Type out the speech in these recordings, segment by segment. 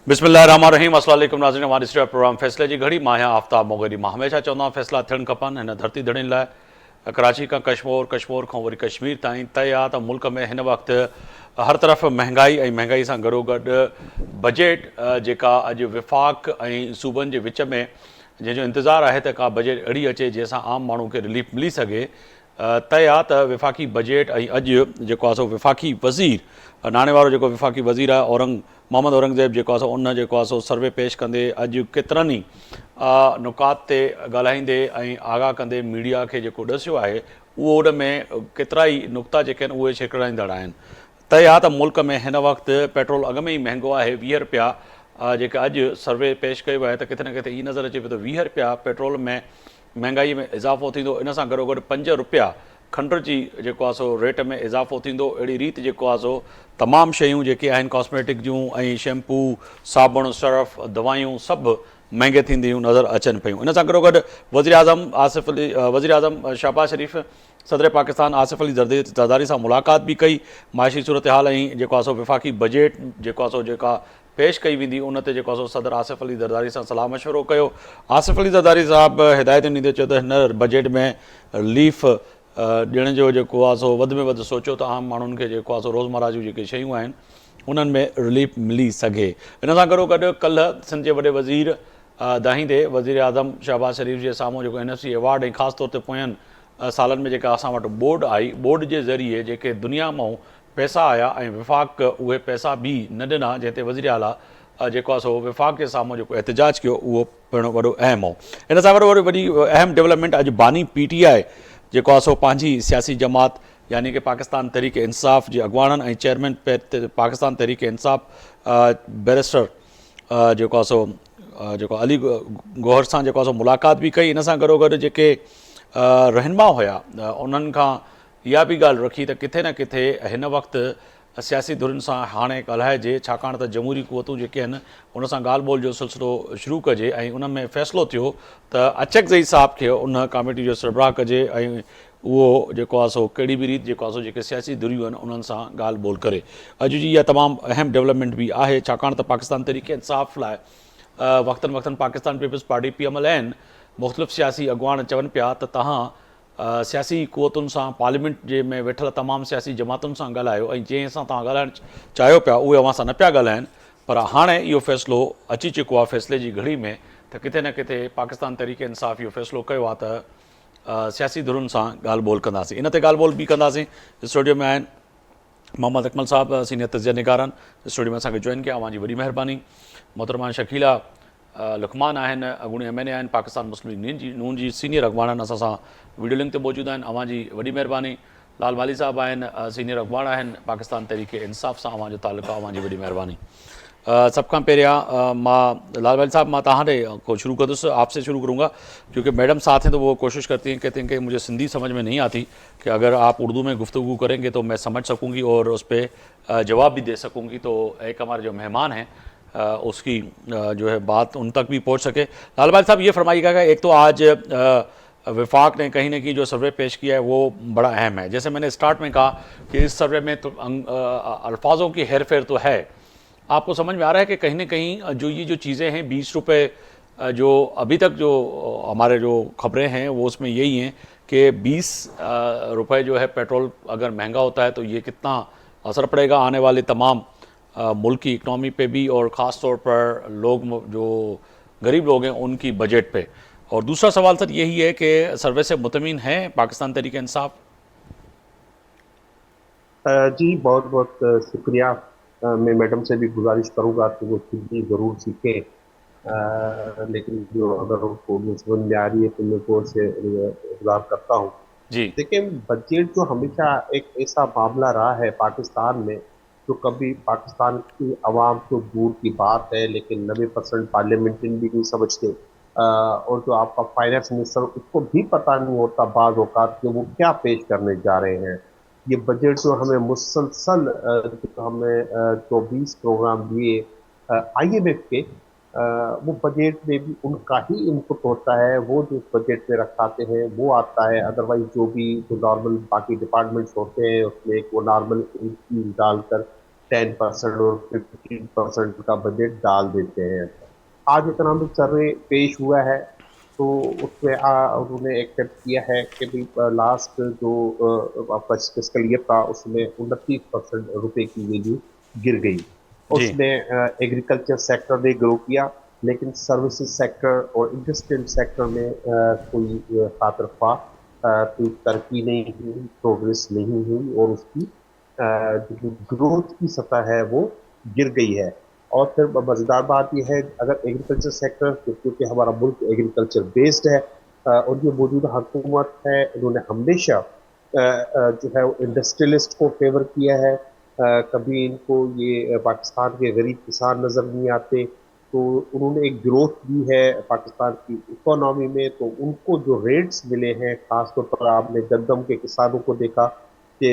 बिस्मिल्लाहिर्रहमानिर्रहीम। अस्सलाम वालेकुम नाज़रीन, हमारे स्टूडियो प्रोग्राम फ़ैसले जी घड़ी मां आफ्ताब मोगरी। मां हमेशा चवंदो आहियां फ़ैसला थियणु खपनि हिन धरती धड़ियुनि लाइ। कराची खां कश्मीर, कश्मीर खां वरी कश्मीर ताईं तय आहे त मुल्क में हिन वक़्तु हर तरफ़ महांगाई ऐं महांगाई सां गॾोगॾु बजट जेका अॼु विफ़ाक़ ऐं सूबनि जे विच में जंहिंजो इंतज़ारु आहे त का बजट अहिड़ी अचे जंहिंसां आम माण्हू खे रिलीफ मिली सघे। तय आहे त विफ़ाक़ी बजट ऐं अॼु जेको आहे सो विफ़ाक़ी वज़ीर नाणे वारो जेको विफ़ाक़ी वज़ीर आहे मोहम्मद औरंगज़ेब जेको आहे सो उन जेको आहे सो सर्वे पेश कंदे अॼु केतिरनि ई नुकात ते ॻाल्हाईंदे ऐं आगाह कंदे मीडिया खे जेको ॾसियो आहे उहो उन में केतिरा ई नुक़्ता जेके आहिनि उहे छिकिड़ाईंदड़ आहिनि। तय आहे त मुल्क में हिन वक़्तु पेट्रोल अघ में ई महांगो आहे 20 रुपया। जेका अॼु सर्वे पेश कयो आहे त किथे न किथे ई नज़र अचे पियो त 20 रुपया पेट्रोल में महांगाई में इज़ाफ़ो थींदो। इन सां गॾोगॾु 5 रुपया खंड जी जेको आहे सो रेट में इज़ाफ़ो थींदो। अहिड़ी रीति जेको आहे सो तमामु शयूं जेके आहिनि कॉस्मेटिक जूं ऐं शैम्पू, साबुण, सर्फ, दवायूं सभु महांगे थींदियूं नज़र अचनि पियूं। इन सां गॾोगॾु वज़ीर आज़म शहबाज़ शरीफ़ सदर पाकिस्तान आसिफ़ अली ज़रदारी सां मुलाक़ात बि कई। माशी सूरत हाल ऐं जेको आहे सो विफ़ाक़ी बजट जेको आहे सो जेका पेश कई वेंदी उन ते जेको आहे सो सदर आसिफ़ अली ज़रदारी सां सलाह मशवरो कयो। आसिफ़ अली ज़रदारी साहिबु हिदायतूं ॾींदे चयो त हिन बजट में रिलीफ ॾियण जो जेको आहे सो वधि में वधि सोचियो त आम माण्हुनि खे जेको आहे सो रोज़मर्रा जूं जेके शयूं आहिनि उन्हनि में रिलीफ मिली सघे। इन सां गॾोगॾु काल्ह सिंध जे वॾे वज़ीर दाहींदे वज़ीर आज़म शहबाज़ शरीफ़ जे साम्हूं जेको NFC अवार्ड ऐं ख़ासि तौर ते पोयनि सालनि में जेका असां वटि बोर्ड आई, बोर्ड जे ज़रिए जेके दुनिया मां पैसा आया ऐं विफ़ाक़ उहे पैसा बि न ॾिना जंहिं ते वज़ीर आला जेको आहे सो विफ़ाक़ जे साम्हूं जेको एहतिजाज कयो उहो पिणु वॾो अहम हो। इन सां गॾु वरी अहम डेवलपमेंट अॼु बानी PTI जेको आहे सो पंहिंजी सियासी जमात यानी कि पाकिस्तान तहरीक इंसाफ़ जे अॻुवाणनि ऐं चेयरमैन पाकिस्तान तहरीक इंसाफ़ बैरिस्टर जेको आहे सो जेको अली गौहर सां जेको आहे सो मुलाक़ात बि कई। इन सां गॾोगॾु जेके रहनुमा हुया उन्हनि खां इहा बि ॻाल्हि रखी त किथे न किथे हिन वक़्तु सियासी धुरियुनि सां हाणे ॻाल्हाइजे, छाकाणि त जमहूरी क़ुवतूं जेके आहिनि उन सां ॻाल्हि ॿोल जो सिलसिलो शुरू कजे ऐं उन में फ़ैसिलो थियो त अचकज़ई साहब खे उन कमेटी जो सरबराह कजे ऐं उहो जेको आहे सो कहिड़ी बि रीति जेको आहे सो जेके सियासी धुरियूं आहिनि उन्हनि सां ॻाल्हि ॿोल करे। अॼु जी इहा तमामु अहम डेवलपमेंट बि आहे, छाकाणि त पाकिस्तान तहरीक इंसाफ़ लाइ वक़्तनि वक़्तनि पाकिस्तान पीपल्स पार्टी PMLN मुख़्तलिफ़ सियासी अॻुवान चवनि पिया त तव्हां सियासी क़ुवतुनि सां पार्लियामेंट जे में वेठल तमामु सियासी जमातुनि सां ॻाल्हायो ऐं जंहिं सां तव्हां ॻाल्हाइणु चाहियो पिया उहे अव्हां सां न पिया ॻाल्हाइनि। पर हाणे इहो फ़ैसिलो अची चुको आहे फ़ैसिले जी घड़ी में त किथे न किथे पाकिस्तान तहरीक इंसाफ़ इहो फ़ैसिलो कयो आहे त सियासी धुरियुनि सां ॻाल्हि ॿोल कंदासीं। इन ते ॻाल्हि ॿोल बि कंदासीं। स्टूडियो में आहिनि मोहम्मद अकमल साहब, सीनियर तज़िया निगारन, स्टूडियो में असांखे जॉइन कया, अव्हांजी वॾी महिरबानी। मोहतरमा शकीला लुकमान आहिनि, अॻूणी MNA आहिनि, पाकिस्तान मुस्लिम नून जी सीनियर अॻुवान आहिनि, असां सां वीडियो लिंक ते मौजूदु आहिनि, अव्हांजी वॾी महिरबानी। लाल वाली साहब आहिनि, सीनियर अॻुवान आहिनि, पाकिस्तान तहरीक इंसाफ़ सां अव्हांजो तालुक़ु आहे, अव्हांजी वॾी महिरबानी। सब खां पहिरियां मां लाल वाली साहब मां तव्हां को शुरू कंदुसि, आपसे शुरू करूँगा क्योंकि मैडम साथ हैं तो वो कोशिश करती हैं, कहते हैं कि मुझे सिंधी समझ में नहीं आती कि अगर आप उर्दू में गुफ्तगू करेंगे तो मैं समझ सकूँगी और उस पर जवाब भी दे सकूँगी, तो एक हमारे जो मेहमान हैं उसकी जो है बात उन तक भी पहुँच सके। लाल वाली साहब ये फरमाइएगा कि एक तो आज विफाक ने कहीं ना कहीं जो सर्वे पेश किया है वो बड़ा अहम है। जैसे मैंने स्टार्ट में कहा कि इस सर्वे में तो अल्फाजों की हेर फेर तो है, आपको समझ में आ रहा है कि कहीं ना कहीं जो ये जो चीज़ें हैं 20 रुपये जो अभी तक जो हमारे जो खबरें हैं वो उसमें यही हैं कि 20 रुपये जो है पेट्रोल अगर महंगा होता है तो ये कितना असर पड़ेगा आने वाले तमाम मुल्क की इकनॉमी पे भी और ख़ास तौर पर लोग जो गरीब लोग हैं उनकी बजट पे। और दूसरा सवाल सर यही है कि सर्वे से मुतमिन है पाकिस्तान तहरीक इंसाफ? जी बहुत बहुत शुक्रिया। मैं मैडम से भी गुजारिश करूंगा कि वो हिंदी ज़रूर सीखें, लेकिन जो अगर उनको समझ में आ रही है तो मैं वो से गुजार करता हूँ। जी देखिए, बजट जो हमेशा एक ऐसा मामला रहा है पाकिस्तान में, जो कभी पाकिस्तान की आवाम तो दूर की बात है लेकिन 90% पार्लियामेंटेरियन भी नहीं समझते, और जो आपका फाइनेंस मिनिस्टर उसको भी पता नहीं होता बाज़ औक़ात कि वो क्या पेश करने जा रहे हैं। ये बजट जो हमें मुसलसल जो हमें 24 प्रोग्राम दिए IMF के, वो बजट में भी उनका ही इनपुट होता है, वो जो बजट में रखाते हैं वो आता है। अदरवाइज जो भी जो नॉर्मल बाकी डिपार्टमेंट्स होते हैं उसमें एक वो नॉर्मल इंक्रीज डालकर 10% और 15% का बजट डाल देते हैं। आज इकोनॉमिक सर्वे पेश हुआ है, तो उसमें उन्होंने एक्सेप्ट किया है कि भाई लास्ट जो आपका फिस्कल ईयर था उसमें 29% रुपए की वैल्यू गिर गई। जी उसमें एग्रीकल्चर सेक्टर ने ग्रो किया, लेकिन सर्विसेज सेक्टर और इंडस्ट्रियल सेक्टर में कोई खातरफा कोई तरक्की नहीं हुई, प्रोग्रेस नहीं हुई, और उसकी जो ग्रोथ की सतह है वो गिर गई है। और फिर मजेदार बात यह है, अगर एग्रीकल्चर सेक्टर, क्योंकि हमारा मुल्क एग्रीकल्चर बेस्ड है, और जो मौजूदा हुकूमत है उन्होंने हमेशा जो है इंडस्ट्रियलिस्ट को फेवर किया है। कभी इनको ये पाकिस्तान के गरीब किसान नजर नहीं आते, तो उन्होंने एक ग्रोथ दी है पाकिस्तान की इकोनॉमी में। तो उनको जो रेट्स मिले हैं, खासतौर पर आपने गंदम के किसानों को देखा कि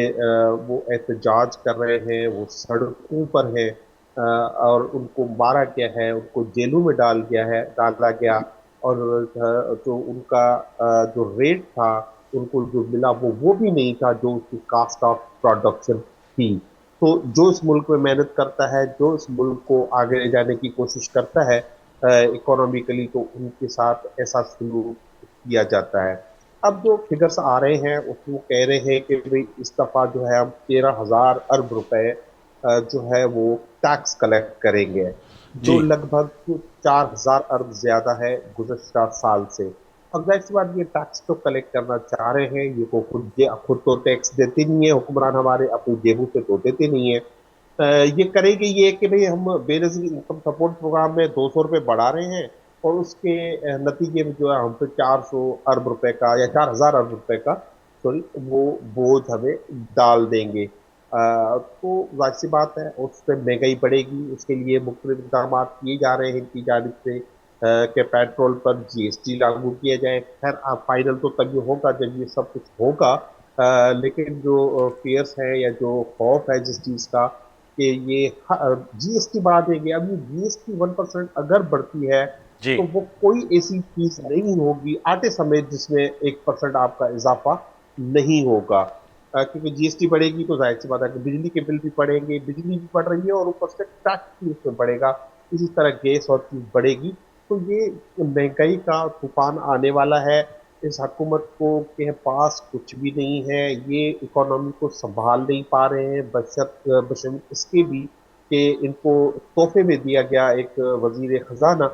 वो एहतजाज कर रहे हैं, वो सड़कों पर हैं, और उनको मारा गया है, उनको जेलों में डाला गया। और जो उनका जो रेट था उनको जो मिला वो भी नहीं था जो उसकी कास्ट ऑफ प्रोडक्शन थी। तो जो इस मुल्क में मेहनत करता है, जो इस मुल्क को आगे ले जाने की कोशिश करता है इकोनॉमिकली, तो उनके साथ ऐसा सलूक किया जाता है। अब जो फिगर्स आ रहे हैं उसमें वो कह रहे हैं कि भाई इस दफा जो है हम 13,000 अरब रुपए जो है वो टैक्स कलेक्ट करेंगे, जो जी लगभग 4,000 अरब ज्यादा है गुज़श्ता साल से। अब जाहिर सी बात, ये टैक्स तो कलेक्ट करना चाह रहे हैं, ये को खुद तो टैक्स देते नहीं है हुक्मरान हमारे, अपनी जेबों से तो देते नहीं है। ये करेंगे ये कि भाई हम बेनजीर इनकम सपोर्ट प्रोग्राम में 200 रुपये बढ़ा रहे हैं, और उसके नतीजे में जो है हम पे 400 अरब रुपए का या 4,000 अरब रुपए का, सॉरी, वो बोझ हमें डाल देंगे। तो जाहिर सी बात है उस पर महंगाई बढ़ेगी, उसके लिए मुख्तलिफ इकदाम किए जा रहे हैं इनकी जानिब से, कि पेट्रोल पर जीएसटी लागू किया जाए। खैर फाइनल तो तब ये होगा जब ये सब कुछ होगा, लेकिन जो फियर्स है या जो खौफ है जिस चीज़ का कि ये जीएसटी बढ़ा देंगे। अब ये जीएसटी 1% अगर बढ़ती है जी तो वो कोई ऐसी चीज नहीं होगी आटे समेत जिसमें 1% आपका इजाफा नहीं होगा। क्योंकि जीएसटी बढ़ेगी तो जाहिर सी बात है कि बिजली के बिल भी बढ़ेंगे, बिजली भी बढ़ रही है और ऊपर से टैक्स भी उसमें बढ़ेगा। इसी तरह गैस और चीज बढ़ेगी, तो ये महंगाई का तूफान आने वाला है। इस हुकूमत को के पास कुछ भी नहीं है, ये इकोनॉमी को संभाल नहीं पा रहे हैं, बशर्त इसके भी कि इनको तोहफे में दिया गया एक वजीर खजाना,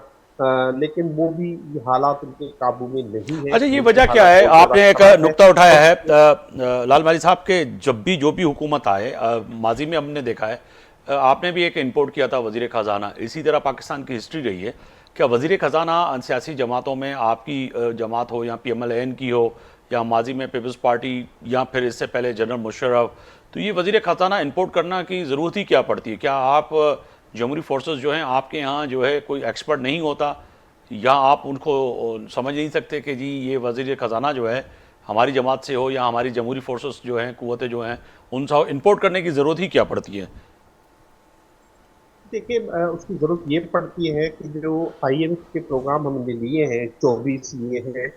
लेकिन वो भी ये हालात उनके काबू में नहीं है, अच्छा, ये मुल्क के वजह क्या हालात है? बहुत ज्यादा आपने एक खराब है। नुक्ता उठाया और है लाल माली साहब के, जब भी जो भी हुकूमत आए, माजी में हमने देखा है, आपने भी एक इंपोर्ट किया था वजीर खजाना, इसी तरह पाकिस्तान की हिस्ट्री रही है। क्या वजीर खजाना सियासी जमातों में, आपकी जमात हो या PMLN की हो, या माजी में पीपल्स पार्टी, या फिर इससे पहले जनरल मुशर्रफ, तो ये वजीर खजाना इंपोर्ट करना की ज़रूरत ही क्या पड़ती है? क्या आप जमहूरी फोर्सेस जो हैं आपके यहाँ जो है कोई एक्सपर्ट नहीं होता, या आप उनको समझ नहीं सकते कि जी ये वज़ीर ख़जाना जो है हमारी जमात से हो, या हमारी जमहूरी फोर्सेस जो हैं, क़ुव्वतें जो हैं, उनसे इंपोर्ट करने की ज़रूरत ही क्या पड़ती है? देखिए, उसकी जरूरत ये पड़ती है कि जो आईएमएफ के प्रोग्राम हमने लिए हैं, 24 लिए हैं,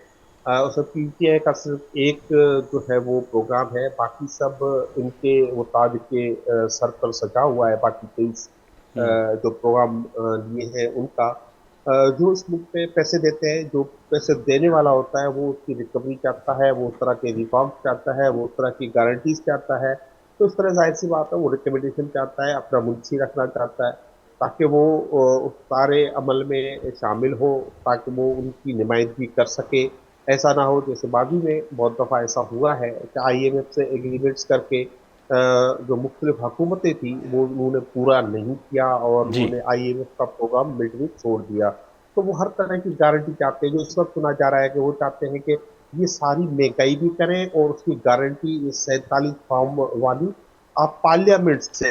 उसमें पीटीआई का सिर्फ एक जो है वो प्रोग्राम है, बाकी सब इनके मुताबिक के सर पर सजा हुआ है। बाकी 23 जो प्रोग्राम लिए हैं उनका, जो इस मुल्क पे पैसे देते हैं, जो पैसे देने वाला होता है वो उसकी रिकवरी चाहता है, वो उस तरह के रिफॉर्म्स चाहता है, वो उस तरह की गारंटीज चाहता है। तो इस तरह जाहिर सी बात है वो रिकमेंडेशन चाहता है, अपना मुंशी रखना चाहता है, ताकि वो उस सारे अमल में शामिल हो, ताकि वो उनकी नुमाइंदगी कर सके। ऐसा ना हो जैसे माजी में बहुत दफ़ा ऐसा हुआ है कि आईएमएफ से एग्रीमेंट्स करके जो मुख्तलिफ हुकूमतें थी वो उन्होंने पूरा नहीं किया, और जी उन्होंने आईएमएफ का प्रोग्राम मिड में छोड़ दिया। तो वो हर तरह की गारंटी चाहते हैं, जो इस वक्त सुना जा रहा है कि वो चाहते हैं कि ये सारी महंगाई भी करें और उसकी गारंटी इस 47 फॉर्म वाली आप पार्लियामेंट से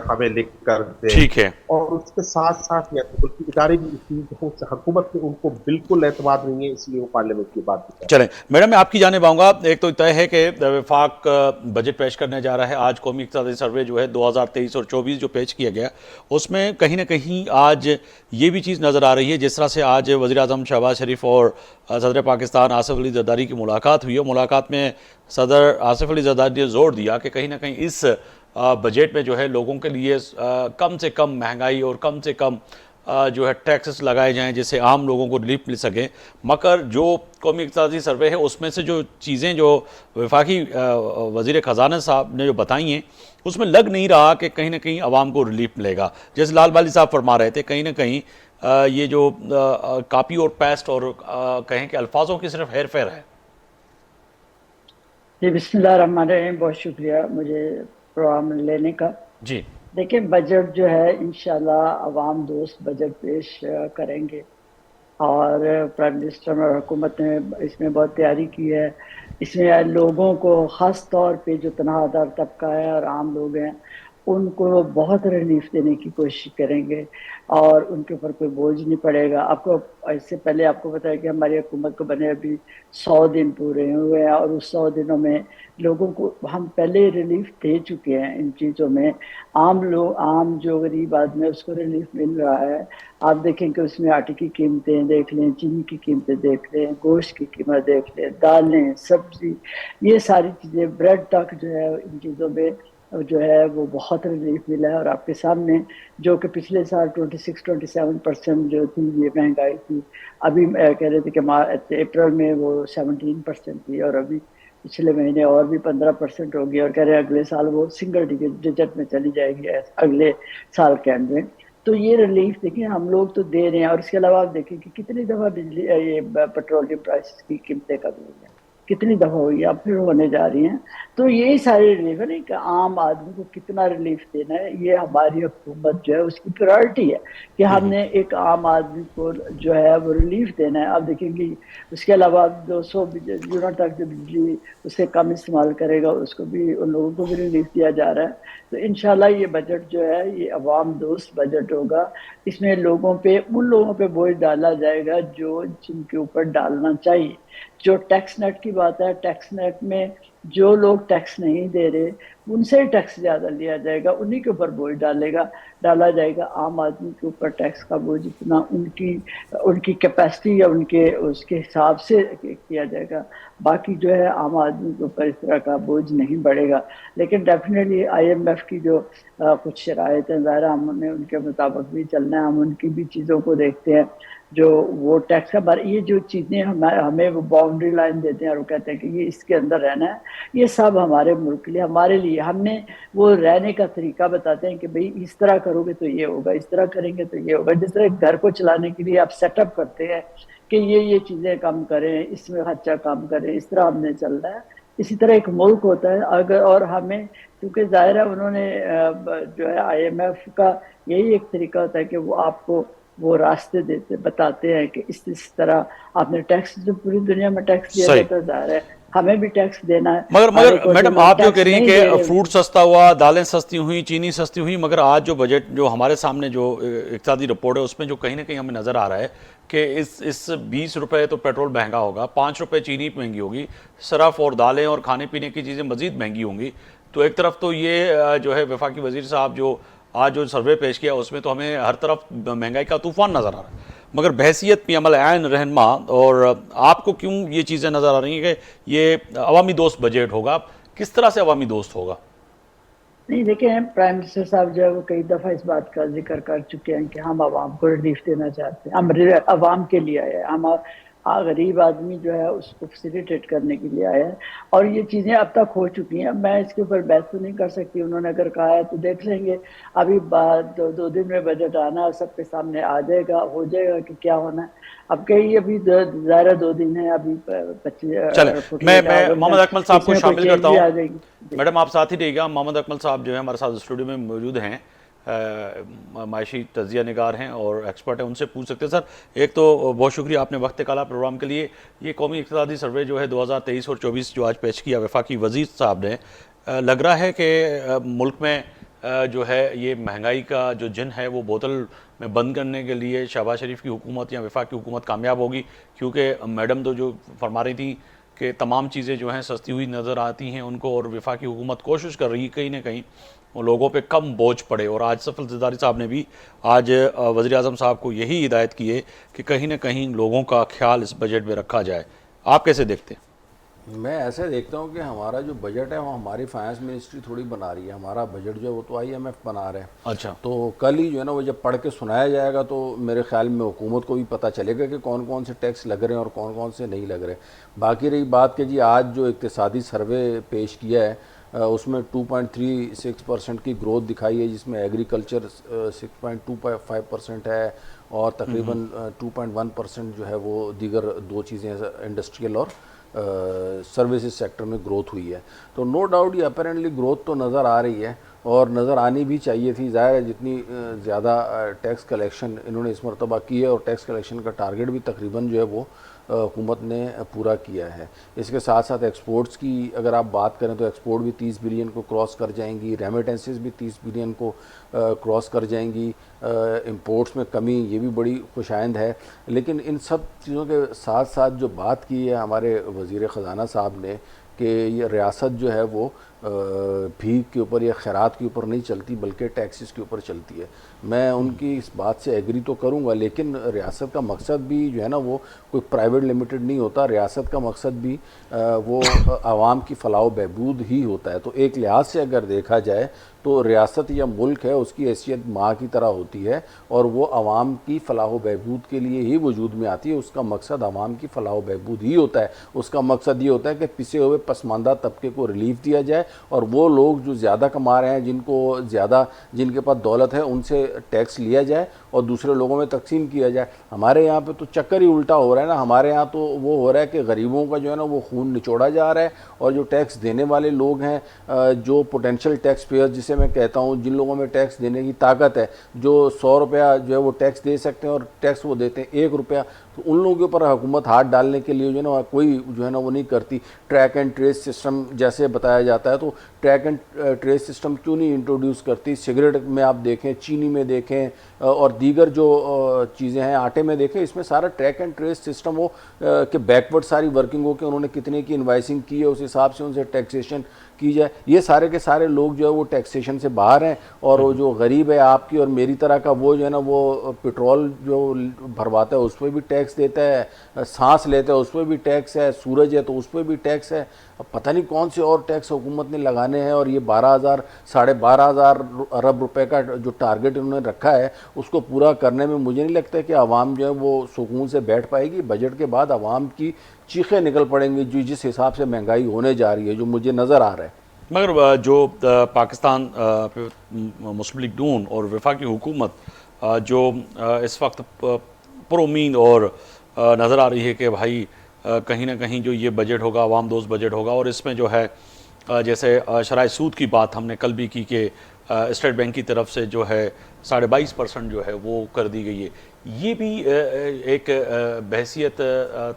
हमें लिख कर दें। ठीक है। और उसके साथ साथ या तो बल्कि इदारे भी इसी हुकूमत में उनको बिल्कुल एतमाद नहीं है, इसलिए वो पार्लियामेंट की बात भी कर रहे चलें, मैडम मैं आपकी जाने पाऊंगा। एक तो तय है कि वफाक बजट पेश करने जा रहा है। आज कौमी इक़्तिसादी सर्वे जो है 2023 और 24 जो पेश किया गया, उसमें कहीं ना कहीं आज ये भी चीज़ नज़र आ रही है, जिस तरह से आज वज़ीर आज़म शहबाज शरीफ और सदर पाकिस्तान आसिफ अली ज़रदारी की मुलाकात हुई है। मुलाकात में सदर आसिफ अली ज़रदारी ने जोर दिया कि कहीं ना कहीं इस बजट में जो है लोगों के लिए कम से कम महंगाई और कम से कम जो है टैक्सेस लगाए जाएं जिससे आम लोगों को रिलीफ मिल सके। मगर जो कौमी इक़्तिसादी सर्वे है उसमें से जो चीज़ें जो वफाकी वज़ीर ख़जाना साहब ने जो बताई हैं उसमें लग नहीं रहा कि कहीं ना कहीं आवाम को रिलीफ मिलेगा। जैसे लाल बाली साहब फरमा रहे थे, कहीं ना कहीं ये जो कापी और पेस्ट और कहें कि अल्फाजों की सिर्फ हेर फेर है। जी बिस्मिल्लाह रहमान रहीम, बहुत शुक्रिया मुझे प्रोग्राम में लेने का। जी देखिए, बजट जो है इंशाल्लाह अवाम दोस्त बजट पेश करेंगे और प्राइम मिनिस्टर और हुकूमत ने इसमें बहुत तैयारी की है। इसमें लोगों को ख़ास तौर पे जो तनख्वाहदार तबका है और आम लोग हैं उनको बहुत रिलीफ देने की कोशिश करेंगे और उनके ऊपर कोई बोझ नहीं पड़ेगा। आपको इससे पहले आपको बताया कि हमारी हुकूमत को बने अभी 100 दिन पूरे हुए हैं और उस 100 दिनों में लोगों को हम पहले रिलीफ दे चुके हैं इन चीज़ों में। आम जो गरीब आदमी है उसको रिलीफ मिल रहा है। आप देखें कि उसमें आटे की कीमतें देख लें, चीनी की कीमतें देख लें, गोश्त की कीमत देख लें, दालें, सब्जी, ये सारी चीज़ें, ब्रेड तक जो है इन चीज़ों में जो है वो बहुत रिलीफ मिला है। और आपके सामने जो कि पिछले साल 26-27% जो थी ये महंगाई थी, अभी कह रहे थे कि अप्रैल में वो 17% थी और अभी पिछले महीने और भी 15% होगी और कह रहे हैं अगले साल वो सिंगल डिजिट में चली जाएगी अगले साल के एंड में। तो ये रिलीफ देखिए हम लोग तो दे रहे हैं। और इसके अलावा आप देखें कि कितनी दफ़ा बिजली ये पेट्रोलियम प्राइसेस की कीमतें कम हुई हैं, कितनी दफ़ा हुई है, अब फिर होने जा रही हैं। तो यही सारे रिलीफ है ना कि आम आदमी को कितना रिलीफ देना है, ये हमारी हुकूमत जो है उसकी प्रायोरिटी है कि हमने एक आम आदमी को जो है वो रिलीफ देना है। आप देखेंगे उसके अलावा 200 यूनिट तक जो बिजली उससे कम इस्तेमाल करेगा उसको भी, उन लोगों को भी रिलीफ दिया जा रहा है। तो इंशाल्लाह ये बजट जो है ये अवाम दोस्त बजट होगा। इसमें उन लोगों पे बोझ डाला जाएगा जो जिनके ऊपर डालना चाहिए। जो टैक्स नेट की बात है, टैक्स नेट में जो लोग टैक्स नहीं दे रहे उनसे ही टैक्स ज़्यादा लिया जाएगा, उन्हीं के ऊपर बोझ डाला जाएगा। आम आदमी के ऊपर टैक्स का बोझ इतना उनकी कैपेसिटी या उसके हिसाब से किया जाएगा। बाकी जो है आम आदमी के ऊपर इस तरह का बोझ नहीं बढ़ेगा। लेकिन डेफिनेटली IMF की जो कुछ शराइत हैं, ज़ाहिर हमने उनके मुताबिक भी चलना है। हम उनकी भी चीज़ों को देखते हैं जो वो टैक्स का ये जो चीज़ें हमें वो बाउंड्री लाइन देते हैं और वो कहते हैं कि ये इसके अंदर रहना है, ये सब हमारे मुल्क के लिए, हमारे लिए हमने वो रहने का तरीका बताते हैं कि भाई इस तरह करोगे तो ये होगा, इस तरह करेंगे तो ये होगा। जिस तरह घर को चलाने के लिए आप सेटअप करते हैं कि ये चीज़ें कम करें, इसमें खर्चा कम करें, इस तरह हमने चलना है। इसी तरह एक मुल्क होता है अगर, और हमें क्योंकि ज़ाहिर है उन्होंने जो है IMF का यही एक तरीका होता है कि वो आपको वो रास्ते बताते हैं कि इस तरह आपने टैक्स, जो पूरी दुनिया में टैक्स दिया जाता है ज़ाहिर है हमें भी टैक्स देना है। मगर मैडम आप जो कह रही हैं कि फ्रूट सस्ता हुआ, दालें सस्ती हुई, चीनी सस्ती हुई, मगर आज जो बजट जो हमारे सामने जो इक़्तिसादी रिपोर्ट है उसमें जो कहीं ना कहीं हमें नज़र आ रहा है कि इस 20 रुपये तो पेट्रोल महंगा होगा, 5 रुपये चीनी महंगी होगी, सरफ और दालें और खाने पीने की चीज़ें मज़ीद महंगी होंगी। तो एक तरफ तो ये जो है वफाकी वज़ीर साहब जो आज जो सर्वे पेश किया उसमें तो हमें हर तरफ महंगाई का तूफान नज़र आ रहा है, मगर बहसियत पीएम ऐन रहनुमा और आपको क्यों ये चीज़ें नज़र आ रही हैं कि ये अवामी दोस्त बजट होगा? किस तरह से अवामी दोस्त होगा? नहीं देखिए, प्राइम मिनिस्टर साहब जो है वो कई दफ़ा इस बात का जिक्र कर चुके हैं कि हम आवाम को रिलीफ देना चाहते हैं, हम आवाम के लिए आए हैं, हम गरीब आदमी जो है उसको फैसिलिटेट करने के लिए आए हैं। और ये चीज़ें अब तक हो चुकी हैं, मैं इसके ऊपर बहस तो नहीं कर सकती। उन्होंने अगर कहा है तो देख लेंगे, अभी बाद 2 दिन में बजट आना सबके सामने आ जाएगा, हो जाएगा कि क्या होना है। अब कहीं अभी ज़ाहिर 2 दिन है, अभी 25 मैं मोहम्मद अकमल साहब को शामिल करता हूँ। मैडम आप साथ ही रहिएगा। मोहम्मद अकमल साहब जो है हमारे साथ स्टूडियो में मौजूद हैं, मायशी तजिया निगार हैं और एक्सपर्ट हैं, उनसे पूछ सकते हैं। सर एक तो बहुत शुक्रिया आपने वक्त निकाला प्रोग्राम के लिए। ये कौमी इक़्तिसादी सर्वे जो है 2023 और 24 जो आज पेश किया वफाकी वज़ीर साहब ने, लग रहा है कि मुल्क में जो है ये महंगाई का जो जिन है वो बोतल में बंद करने के लिए शहबाज शरीफ की हुकूमत या वफाकी हुकूमत कामयाब होगी, क्योंकि मैडम तो जो फरमा रही थी कि तमाम चीज़ें जो हैं सस्ती हुई नज़र आती हैं उनको, और वफाकी हुकूमत कोशिश कर रही है कहीं ना कहीं लोगों पे कम बोझ पड़े। और आज सफल ज़रदारी साहब ने भी आज वज़ीर आज़म साहब को यही हिदायत की है कि कहीं ना कहीं लोगों का ख्याल इस बजट में रखा जाए। आप कैसे देखते हैं? मैं ऐसे देखता हूँ कि हमारा जो बजट है वो हमारी फाइनेंस मिनिस्ट्री थोड़ी बना रही है। हमारा बजट जो है वो तो आईएमएफ बना रहे हैं। अच्छा। तो कल ही जो है ना वो जब पढ़ के सुनाया जाएगा तो मेरे ख्याल में हुकूमत को भी पता चलेगा कि कौन कौन से टैक्स लग रहे हैं और कौन कौन से नहीं लग रहे। बाकी रही बात कि जी आज जो इक्तिसादी सर्वे पेश किया है उसमें 2.36% की ग्रोथ दिखाई है, जिसमें एग्रीकल्चर 6.25% है और तकरीबन 2.1% जो है वो दीगर दो चीज़ें इंडस्ट्रियल और सर्विसेज सेक्टर में ग्रोथ हुई है। तो नो डाउट ये अपेरेंटली ग्रोथ तो नज़र आ रही है और नज़र आनी भी चाहिए थी। ज़ाहिर है जितनी ज़्यादा टैक्स कलेक्शन इन्होंने इस मरतबा की है और टैक्स कलेक्शन का टारगेट भी तकरीबन जो है वो हुकूमत ने पूरा किया है। इसके साथ साथ एक्सपोर्ट्स की अगर आप बात करें तो एक्सपोर्ट भी 30 बिलियन को क्रॉस कर जाएंगी, रेमिटेंसेस भी 30 बिलियन को क्रॉस कर जाएंगी, इंपोर्ट्स में कमी ये भी बड़ी खुशाइंद है। लेकिन इन सब चीज़ों के साथ साथ जो बात की है हमारे वज़ीर ख़जाना साहब ने कि ये रियासत जो है वो भीख के ऊपर या खैरात के ऊपर नहीं चलती बल्कि टैक्सेस के ऊपर चलती है। मैं उनकी इस बात से एग्री तो करूंगा, लेकिन रियासत का मकसद भी जो है ना वो कोई प्राइवेट लिमिटेड नहीं होता। रियासत का मकसद भी वो आवाम की फलाह बहबूद ही होता है। तो एक लिहाज से अगर देखा जाए तो रियासत या मुल्क है उसकी हैसियत माँ की तरह होती है और वो आवाम की फलाह बहबूद के लिए ही वजूद में आती है। उसका मकसद आवाम की फलाह बहबूद ही होता है। उसका मकसद ये होता है कि पिसे हुए पसमानदा तबके को रिलीफ दिया जाए और वो लोग जो ज़्यादा कमा रहे हैं, जिनके पास दौलत है, उनसे टैक्स लिया जाए और दूसरे लोगों में तकसीम किया जाए। हमारे यहाँ पे तो चक्कर ही उल्टा हो रहा है ना। हमारे यहाँ तो वो हो रहा है कि गरीबों का जो है ना वो खून निचोड़ा जा रहा है और जो टैक्स देने वाले लोग हैं, जो पोटेंशियल टैक्स पेयर जिसे मैं कहता हूँ, जिन लोगों में टैक्स देने की ताकत है, जो 100 रुपया जो है वो टैक्स दे सकते हैं और टैक्स वो देते हैं 1 रुपया, तो उन लोगों के ऊपर हुकूमत हाथ डालने के लिए जो है ना कोई जो है ना वो नहीं करती। ट्रैक एंड ट्रेस सिस्टम जैसे बताया जाता है, तो ट्रैक एंड ट्रेस सिस्टम क्यों नहीं इंट्रोड्यूस करती? सिगरेट में आप देखें, चीनी में देखें और दीगर जो चीज़ें हैं, आटे में देखें, इसमें सारा ट्रैक एंड ट्रेस सिस्टम हो कि बैकवर्ड सारी वर्किंग हो कि उन्होंने कितने की इन्वाइसिंग की है, उस हिसाब से उनसे टैक्सेशन की जाए। ये सारे के सारे लोग जो है वो टैक्सेशन से बाहर हैं और वो जो गरीब है आपकी और मेरी तरह का, वो जो है ना वो पेट्रोल जो भरवाता है उस पर भी टैक्स देता है, सांस लेता है उस पर भी टैक्स है, सूरज है तो उस पर भी टैक्स है। अब पता नहीं कौन से और टैक्स हुकूमत ने लगाने हैं। और ये 12,000 12,500 अरब रुपए का जो टारगेट इन्होंने रखा है उसको पूरा करने में मुझे नहीं लगता कि आवाम जो है वो सुकून से बैठ पाएगी। बजट के बाद आवाम की चीखें निकल पड़ेंगी जो जिस हिसाब से महंगाई होने जा रही है, जो मुझे नज़र आ रहा है। मगर जो पाकिस्तान मुस्लिम लीग नून और वफाकी हुकूमत जो इस वक्त पुरुमीद और नज़र आ रही है कि भाई कहीं ना कहीं जो ये बजट होगा आवाम दोस्त बजट होगा और इसमें जो है जैसे शराय सूद की बात हमने कल भी की कि स्टेट बैंक की तरफ से जो है 22.5% जो है वो कर दी गई है। ये भी एक बहसियत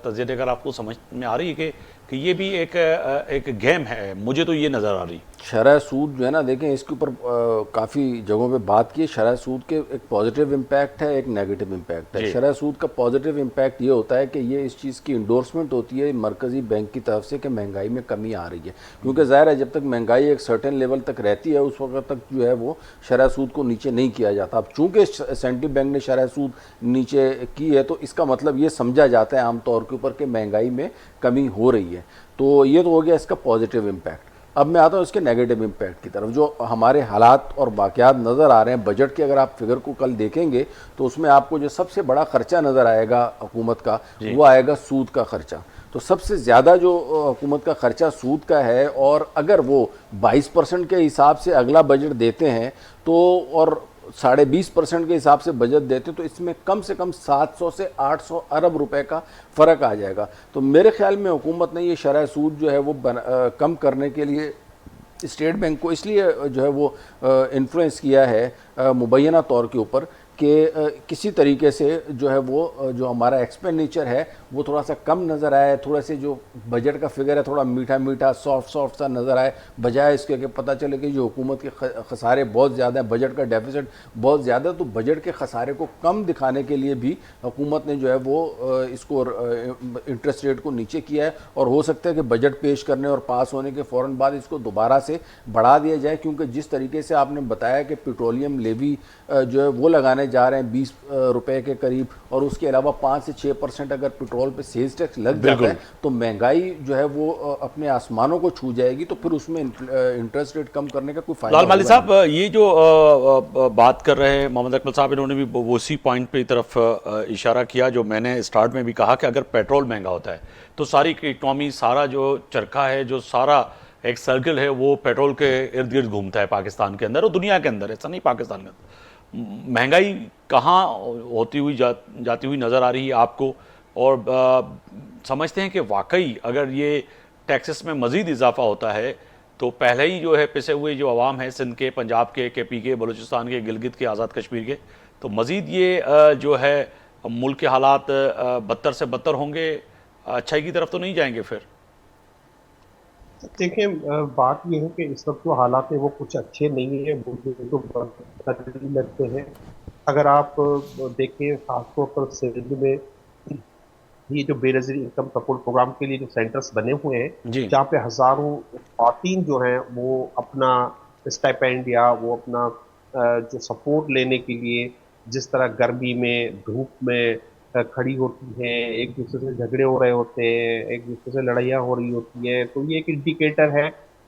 तज़िये अगर आपको समझ में आ रही है कि ये भी एक गेम है, मुझे तो ये नज़र आ रही। शरह सूद जो है ना, देखें इसके ऊपर काफ़ी जगहों पे बात की है। शरह सूद के एक पॉजिटिव इम्पैक्ट है, एक नेगेटिव इम्पैक्ट है। शरह सूद का पॉजिटिव इम्पैक्ट ये होता है कि ये इस चीज़ की इंडोर्समेंट होती है मरकज़ी बैंक की तरफ से कि महंगाई में कमी आ रही है। क्योंकि ज़ाहिर है जब तक महंगाई एक सर्टेन लेवल तक रहती है उस वक्त तक जो है वो शरह सूद को नीचे नहीं किया जाता। अब चूँकि सेंट्रल बैंक ने शरह सूद नीचे की है तो इसका मतलब ये समझा जाता है आमतौर के ऊपर कि महंगाई में कमी हो रही है। तो ये तो हो गया इसका पॉजिटिव इम्पैक्ट। अब मैं आता हूँ इसके नेगेटिव इम्पैक्ट की तरफ। जो हमारे हालात और वाक़यात नज़र आ रहे हैं बजट के, अगर आप फिगर को कल देखेंगे तो उसमें आपको जो सबसे बड़ा खर्चा नज़र आएगा हुकूमत का वो आएगा सूद का खर्चा। तो सबसे ज़्यादा जो हुकूमत का खर्चा सूद का है और अगर वो 22% के हिसाब से अगला बजट देते हैं तो और 20.5% के हिसाब से बजट देते तो इसमें कम से कम 700 से 800 अरब रुपए का फ़र्क आ जाएगा। तो मेरे ख्याल में हुकूमत ने ये शरह सूद जो है वो कम करने के लिए स्टेट बैंक को इसलिए जो है वो इन्फ्लुएंस किया है मुबैना तौर के ऊपर कि किसी तरीके से जो है वो जो हमारा एक्सपेंडिचर है वो थोड़ा सा कम नज़र आए, थोड़ा से जो बजट का फिगर है थोड़ा मीठा मीठा सॉफ्ट सा नज़र आए, बजाय इसके कि पता चले कि जो हुकूमत के खसारे बहुत ज़्यादा हैं, बजट का डेफिसिट बहुत ज़्यादा। तो बजट के खसारे को कम दिखाने के लिए भी हुकूमत ने जो है वो इसको इंटरेस्ट रेट को नीचे किया है और हो सकता है कि बजट पेश करने और पास होने के फ़ौरन बाद इसको दोबारा से बढ़ा दिया जाए। क्योंकि जिस तरीके से आपने बताया कि पेट्रोलियम लेवी जो है वो लगाने जा रहे हैं 20 रुपए के करीब, और उसके अलावा 5 से 6% अगर पेट्रोल पे सेल्स टैक्स लग जाता है तो महंगाई जो है वो अपने आसमानों को छू जाएगी। तो फिर उसमें इंटरेस्ट रेट कम करने का कोई फायदा लाल माली होगा साहब, ये जो बात कर रहे हैं मोहम्मद अकमल साहब, इन्होंने भी वो उसी पॉइंट पे तरफ इशारा किया जो मैंने स्टार्ट में भी कहा कि अगर पेट्रोल महंगा होता है तो सारी इकनॉमी, सारा जो चरखा है, जो सारा एक सर्कल है, वो पेट्रोल के इर्द गिर्द घूमता है पाकिस्तान के अंदर और दुनिया के अंदर, ऐसा नहीं पाकिस्तान के अंदर। महंगाई कहाँ होती हुई जाती हुई नज़र आ रही है आपको, और समझते हैं कि वाकई अगर ये टैक्सेस में मज़ीद इजाफा होता है तो पहले ही जो है पिसे हुए जो अवाम है सिंध के, पंजाब के, KP के, बलूचिस्तान के, गिलगित के, आज़ाद कश्मीर के, तो मज़ीद ये जो है मुल्क के हालात बदतर से बदतर होंगे, अच्छाई की तरफ तो नहीं जाएंगे फिर? देखिए, बात यह है कि इस वक्त जो हालात है वो कुछ अच्छे नहीं है, मुझे तो बदतर ही लगते हैं। अगर आप देखें, खासतौर पर सिंध में ये जो बेनजीर इनकम सपोर्ट प्रोग्राम के लिए जो सेंटर्स बने हुए हैं, जी जहाँ पे हजारों खवातीन जो हैं वो अपना स्टाइपेंड या वो अपना जो सपोर्ट लेने के लिए जिस तरह गर्मी में, धूप में खड़ी होती हैं, एक दूसरे से झगड़े हो रहे होते हैं, एक दूसरे से लड़ाइयाँ हो रही होती हैं, तो ये एक इंडिकेटर है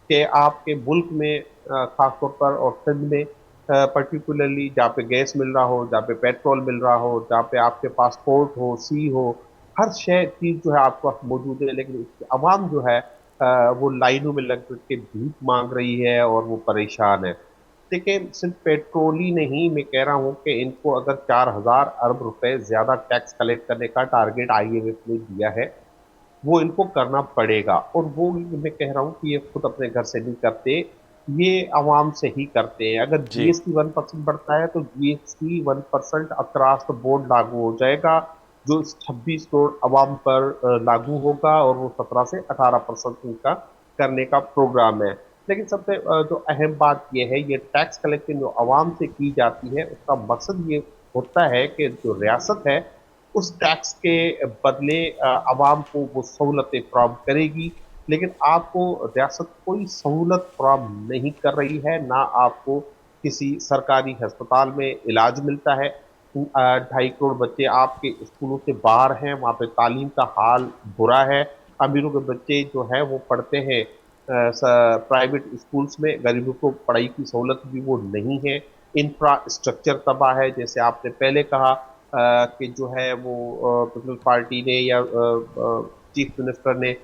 कि आपके मुल्क में खासतौर पर और सिंध में पर्टिकुलरली जहाँ पे गैस मिल रहा हो, जहाँ पे पेट्रोल मिल रहा हो, जहाँ पे आपके पास पोर्ट हो, सी हो, हर शय चीज़ जो है आपके पास मौजूद है, लेकिन उसकी आवाम जो है वो लाइनों में लग के भीख मांग रही है और वो परेशान है। देखिए, सिर्फ पेट्रोल ही नहीं, मैं कह रहा हूँ कि इनको अगर 4,000 अरब रुपए ज्यादा टैक्स कलेक्ट करने का टारगेट IMF ने दिया है, वो इनको करना पड़ेगा। और वो मैं कह रहा हूँ कि ये खुद अपने घर से नहीं करते, ये आवाम से ही करते हैं। अगर जी GST 1% बढ़ता है तो GST 1% अक्रॉस द बोर्ड लागू हो जाएगा, जो 26 करोड़ आवाम पर लागू होगा, और वो 17 से 18% उनका करने का प्रोग्राम है। लेकिन सबसे जो अहम बात यह है, ये टैक्स कलेक्शन जो आवाम से की जाती है उसका मकसद ये होता है कि जो रियासत है उस टैक्स के बदले आवाम को वो सहूलतें फराहम करेगी। लेकिन आपको रियासत कोई सहूलत फराहम नहीं कर रही है, ना आपको किसी सरकारी अस्पताल में इलाज मिलता है। 2.5 करोड़ बच्चे आपके स्कूलों से बाहर हैं, वहाँ पे तालीम का हाल बुरा है। अमीरों के बच्चे जो है वो पढ़ते हैं प्राइवेट स्कूल्स में, गरीबों को पढ़ाई की सहूलत भी वो नहीं है। इंफ्रास्ट्रक्चर तबाह है, जैसे आपने पहले कहा कि जो है वो पीपल्स पार्टी ने या चीफ मिनिस्टर ने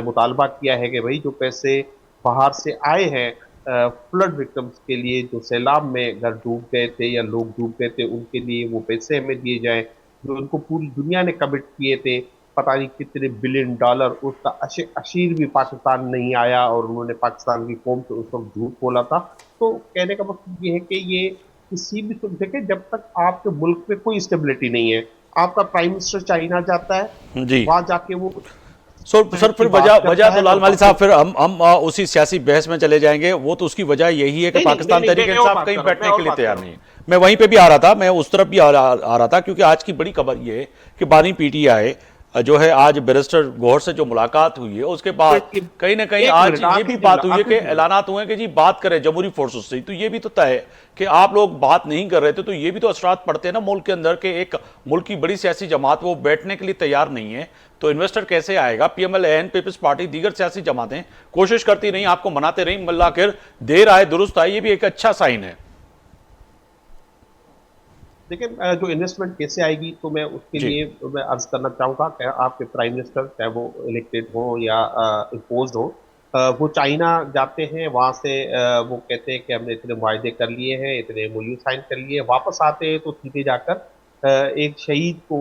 मुतालबा किया है कि भाई जो पैसे बाहर से आए हैं फ्लड विक्टिम्स के लिए, जो सैलाब में घर डूब गए थे या लोग डूब गए थे, उनके लिए वो पैसे हमें दिए जाएं, जो उनको पूरी दुनिया ने कमिट किए थे, पता नहीं कितने बिलियन डॉलर, उसका अशीर भी पाकिस्तान नहीं आया, और उन्होंने पाकिस्तान की कौम से उस वक्त झूठ बोला था। तो कहने का मतलब ये है कि ये किसी भी देखे, जब तक आपके मुल्क में कोई स्टेबिलिटी नहीं है, आपका प्राइम मिनिस्टर चाइना जाता है, जी वहां जाके वो सर फिर वजह तो लाल माली साहब, फिर हम उसी सियासी बहस में चले जाएंगे। वो तो उसकी वजह यही है कि पाकिस्तान तहरीक-ए-इंसाफ कहीं बैठने के लिए तैयार नहीं है। मैं वहीं पे भी आ रहा था, मैं उस तरफ भी आ रहा था, क्योंकि आज की बड़ी खबर ये है कि बानी PTI जो है, आज बैरिस्टर गौहर से जो मुलाकात हुई है उसके बाद कहीं ना कहीं आज ये भी बात हुई है कि ऐलानात हुए हैं कि जी बात करें जमहूरी फोर्सेस से। तो ये भी तो तय है कि आप लोग बात नहीं कर रहे थे, तो ये भी तो असरात पड़ते हैं ना मुल्क के अंदर, के एक मुल्क की बड़ी सियासी जमात वो बैठने के लिए तैयार नहीं है, तो इन्वेस्टर कैसे आएगा? PMLN, पीपल्स पार्टी, दीगर सियासी जमातें कोशिश करती रही, आपको मनाते रही, मल्ला आखिर देर आए दुरुस्त आए, ये भी एक अच्छा साइन है। लेकिन जो इन्वेस्टमेंट कैसे आएगी, तो मैं उसके लिए मैं अर्ज करना चाहूँगा कि आपके प्राइम मिनिस्टर, चाहे वो इलेक्टेड हो या इम्पोज हो, वो चाइना जाते हैं, वहाँ से वो कहते हैं कि हमने इतने मुआहदे कर लिए हैं, इतने MOU साइन कर लिए, वापस आते हैं तो सीधे जाकर एक शहीद को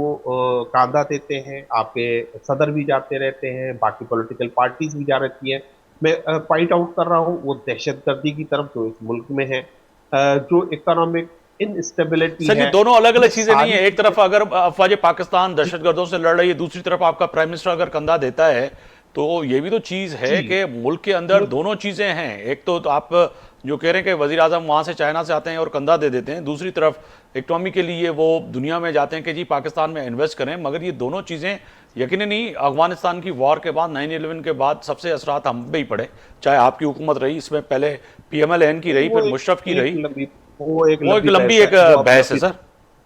कांधा देते हैं। आपके सदर भी जाते रहते हैं, बाकी पॉलिटिकल पार्टीज भी जा रहती हैं। मैं पॉइंट आउट कर रहा हूँ वो दहशतगर्दी की तरफ जो इस मुल्क में है, जो इकोनॉमिक इनस्टेबिलिटी सर, ये है, दोनों अलग अलग चीजें नहीं है। एक तरफ अगर अफवाज पाकिस्तान दहशतगर्दों से लड़ रही है, दूसरी तरफ आपका प्राइम मिनिस्टर अगर कंधा देता है, तो ये भी तो चीज है कि मुल्क के अंदर दोनों चीजें हैं। एक तो आप जो कह रहे हैं कि वजीर आजम वहां से चाइना से आते हैं और कंधा दे देते हैं, दूसरी तरफ इकनॉमी के लिए वो दुनिया में जाते हैं कि जी पाकिस्तान में इन्वेस्ट करें। मगर ये दोनों चीजें यकीनन नहीं, अफगानिस्तान की वॉर के बाद, 9/11 के बाद सबसे असरात हम पे ही पड़े, चाहे आपकी हुकूमत रही, इसमें पहले PMLN की रही, फिर मुशर्रफ की रही, वो एक लंबी एक बहस है सर।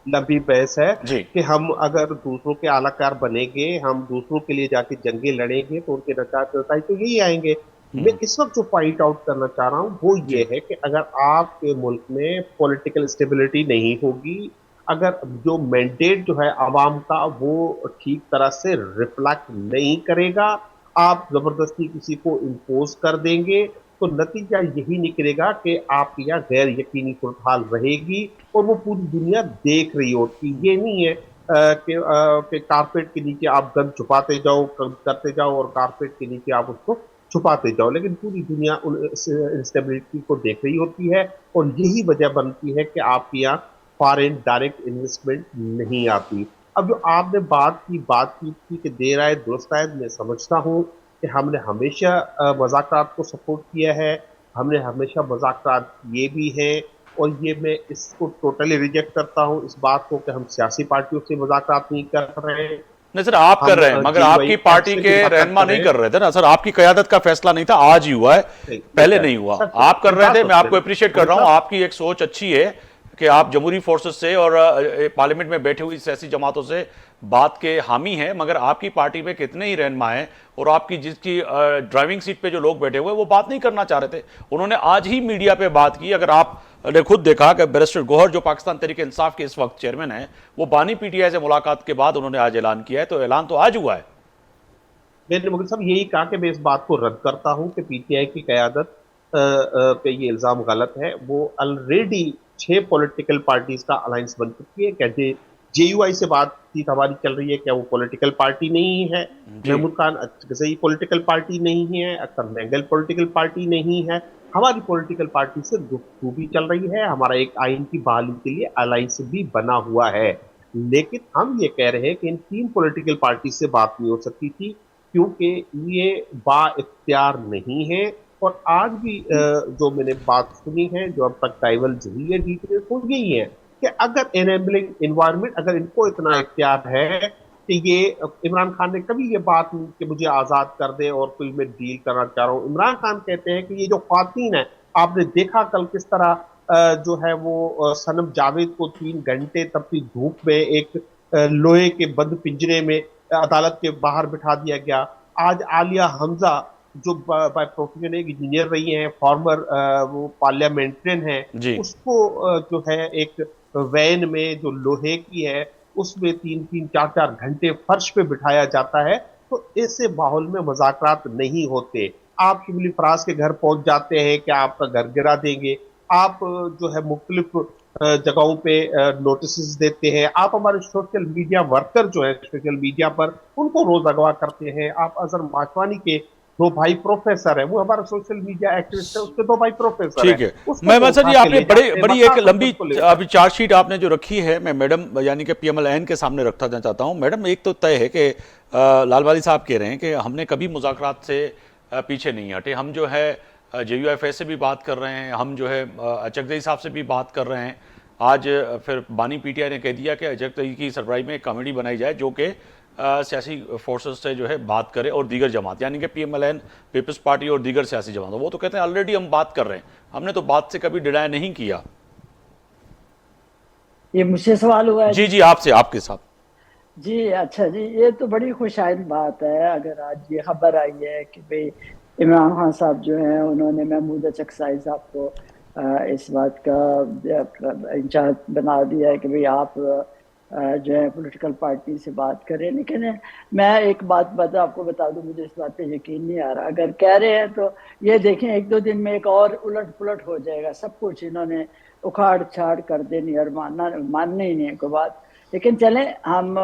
लंबी बहस है जी। कि हम अगर दूसरों के आलाकार बनेंगे, हम दूसरों के लिए जाके जंगे लड़ेंगे तो उनके नतीजे तो यही आएंगे। मैं हम्म। इस वक्त जो पॉइंट आउट करना चाह रहा हूँ वो जी। ये है कि अगर आपके मुल्क में पॉलिटिकल स्टेबिलिटी नहीं होगी, अगर जो मैंडेट जो है आवाम का वो ठीक तरह से रिफ्लेक्ट नहीं करेगा, आप जबरदस्ती किसी को इम्पोज कर देंगे, तो नतीजा यही निकलेगा कि आपके यहाँ गैर यकीनी सूरत हाल रहेगी और वो पूरी दुनिया देख रही होती। ये नहीं है कि कारपेट के नीचे आप गन छुपाते जाओ, करते जाओ और कारपेट के नीचे आप उसको छुपाते जाओ, लेकिन पूरी दुनिया उन इंस्टेबिलिटी को देख रही होती है और यही वजह बनती है कि आपके यहाँ फॉरेन डायरेक्ट इन्वेस्टमेंट नहीं आती। अब जो आपने बातचीत की कि देर आए दुरुस्त आए, मैं समझता हूँ कि हमने हमेशा मज़ाक़ात को सपोर्ट किया है, हमने हमेशा मज़ाक़ात किए भी हैं, और ये मैं इसको टोटली रिजेक्ट करता हूँ इस बात को कि हम सियासी पार्टियों से मज़ाक़ात नहीं कर रहे हैं। नहीं सर, आप कर हम रहे हैं, मगर जीवाई आपकी ऐप पार्टी से के मुज़ाक़ात रहनुमा कर रहे नहीं हैं। कर रहे थे ना सर। आपकी क़यादत का फैसला नहीं था, आज ही हुआ है, नहीं, पहले सर, नहीं हुआ। सर, आप कर रहे बात थे, तो मैं आपको सुनिए। अप्रिशिएट कर रहा हूं, मतलब आपकी एक सोच अच्छी है कि आप जमहूरी फोर्सेस से और पार्लियामेंट में बैठे हुई सियासी जमातों से बात के हामी हैं, मगर आपकी पार्टी में कितने ही रहनुमा हैं और आपकी जिसकी ड्राइविंग सीट पे जो लोग बैठे हुए वो बात नहीं करना चाह रहे थे। उन्होंने आज ही मीडिया पे बात की। अगर आपने खुद देखा कि बैरिस्टर गौहर जो पाकिस्तान तहरीक इंसाफ के इस वक्त चेयरमैन हैं, वो बानी पीटीआई से मुलाकात के बाद उन्होंने आज ऐलान किया है, तो ऐलान तो आज हुआ है। मैंने मुगल साहब यही कहा कि मैं इस बात को रद्द करता हूं कि पीटीआई की कयादत पे ये इल्जाम गलत है। वो ऑलरेडी 6 पॉलिटिकल पार्टीज का अलायंस बन चुकी है। कहते जेयूआई से बातचीत हमारी चल रही है, क्या वो पॉलिटिकल पार्टी नहीं है? जी। महमूद खान अक्सई पॉलिटिकल पार्टी नहीं है, अख्तर मैंगल पॉलिटिकल पार्टी नहीं है। हमारी पॉलिटिकल पार्टी से गुफ्तगू भी चल रही है, हमारा एक आइन की बहाली के लिए अलायंस भी बना हुआ है। लेकिन हम ये कह रहे हैं कि इन 3 पॉलिटिकल पार्टी से बात नहीं हो सकती थी, क्योंकि ये बाइख्तियार नहीं है। और आज भी जो मैंने बात सुनी है, जो अब तक डाइवर्ज हुई है, डिटेल हो यही है कि अगर एनेबलिंग इन्वायरमेंट, अगर इनको इतना इख्तियार है कि ये इमरान खान ने कभी ये बात नहीं कि मुझे आजाद कर दे और कोई मैं डील करना चाह रहा हूँ। इमरान खान कहते हैं कि ये जो ख्वातीन है, आपने देखा कल किस तरह जो है वो सनम जावेद को 3 घंटे तपती धूप में एक लोहे के बंद पिंजरे में अदालत के बाहर बिठा दिया गया। आज आलिया हमजा जो बाय प्रोफेशन एक इंजीनियर रही हैं, फॉर्मर वो पार्लियामेंट्रियन है, जी। उसको जो है एक वैन में जो लोहे की है उसमें 3-3 4-4 घंटे फर्श पे बिठाया जाता है। तो ऐसे माहौल में मज़ाक़रात नहीं होते। आप शिबली फराज के घर पहुंच जाते हैं कि आपका घर गिरा देंगे, आप जो है मुख्तलिफ जगहों पे नोटिस देते हैं, आप हमारे सोशल मीडिया वर्कर जो है सोशल मीडिया पर उनको रोज अगवा करते हैं। आप अजहर माशवानी के 2 भाई प्रोफेसर है, वो हमारा सोशल मीडिया एक्टिविस्ट है, उसके 2 भाई प्रोफेसर ठीक है, है। उसको मैं वो सर उठा जी, के आपने ले बड़ी जाते हैं, बड़ी एक मकाम लंबी को ले अभी चार्जशीट आपने जो रखी है, मैं मैडम यानी कि पीएमएल-एन के सामने रखना चाहता हूं। मैडम, एक तो तय है कि लालवाली साहब कह रहे हैं कि हमने कभी मुज़ाकरात से पीछे नहीं हटे। हम जो है जेयूएफए से भी बात कर रहे हैं, हम जो है अचकजई साहब से भी बात कर रहे हैं। आज फिर बानी पीटीआई ने कह दिया कि अचकजई की सरबराही में एक कमेटी बनाई जाए जो कि सियासी फोर्सेस से जो है बात करे और दीगर जमात यानी कि पीएमएल-एन, पीपल्स पार्टी और दीगर सियासी जमातों, वो तो कहते हैं ऑलरेडी हम बात कर रहे हैं, हमने तो बात से कभी डिनाय नहीं किया। ये मुझसे सवाल हुआ है जी जी। जी, आपसे, आपके साथ। जी अच्छा जी, ये तो बड़ी खुशाइन बात है अगर आज ये खबर आई है कि भाई इमरान खान साहब जो हैं उन्होंने महमूद चकसाई साहब को इस बात का इंचार्ज बना दिया है कि भाई आप जो है पॉलिटिकल पार्टी से बात करें। लेकिन मैं एक बात आपको बता दूं, मुझे इस बात पे यकीन नहीं आ रहा। अगर कह रहे हैं तो ये देखें 1-2 दिन में एक और उलट पुलट हो जाएगा, सब कुछ इन्होंने उखाड़ छाड़ कर देनी और मानने ही नहीं है कोई बात। लेकिन चलें, हम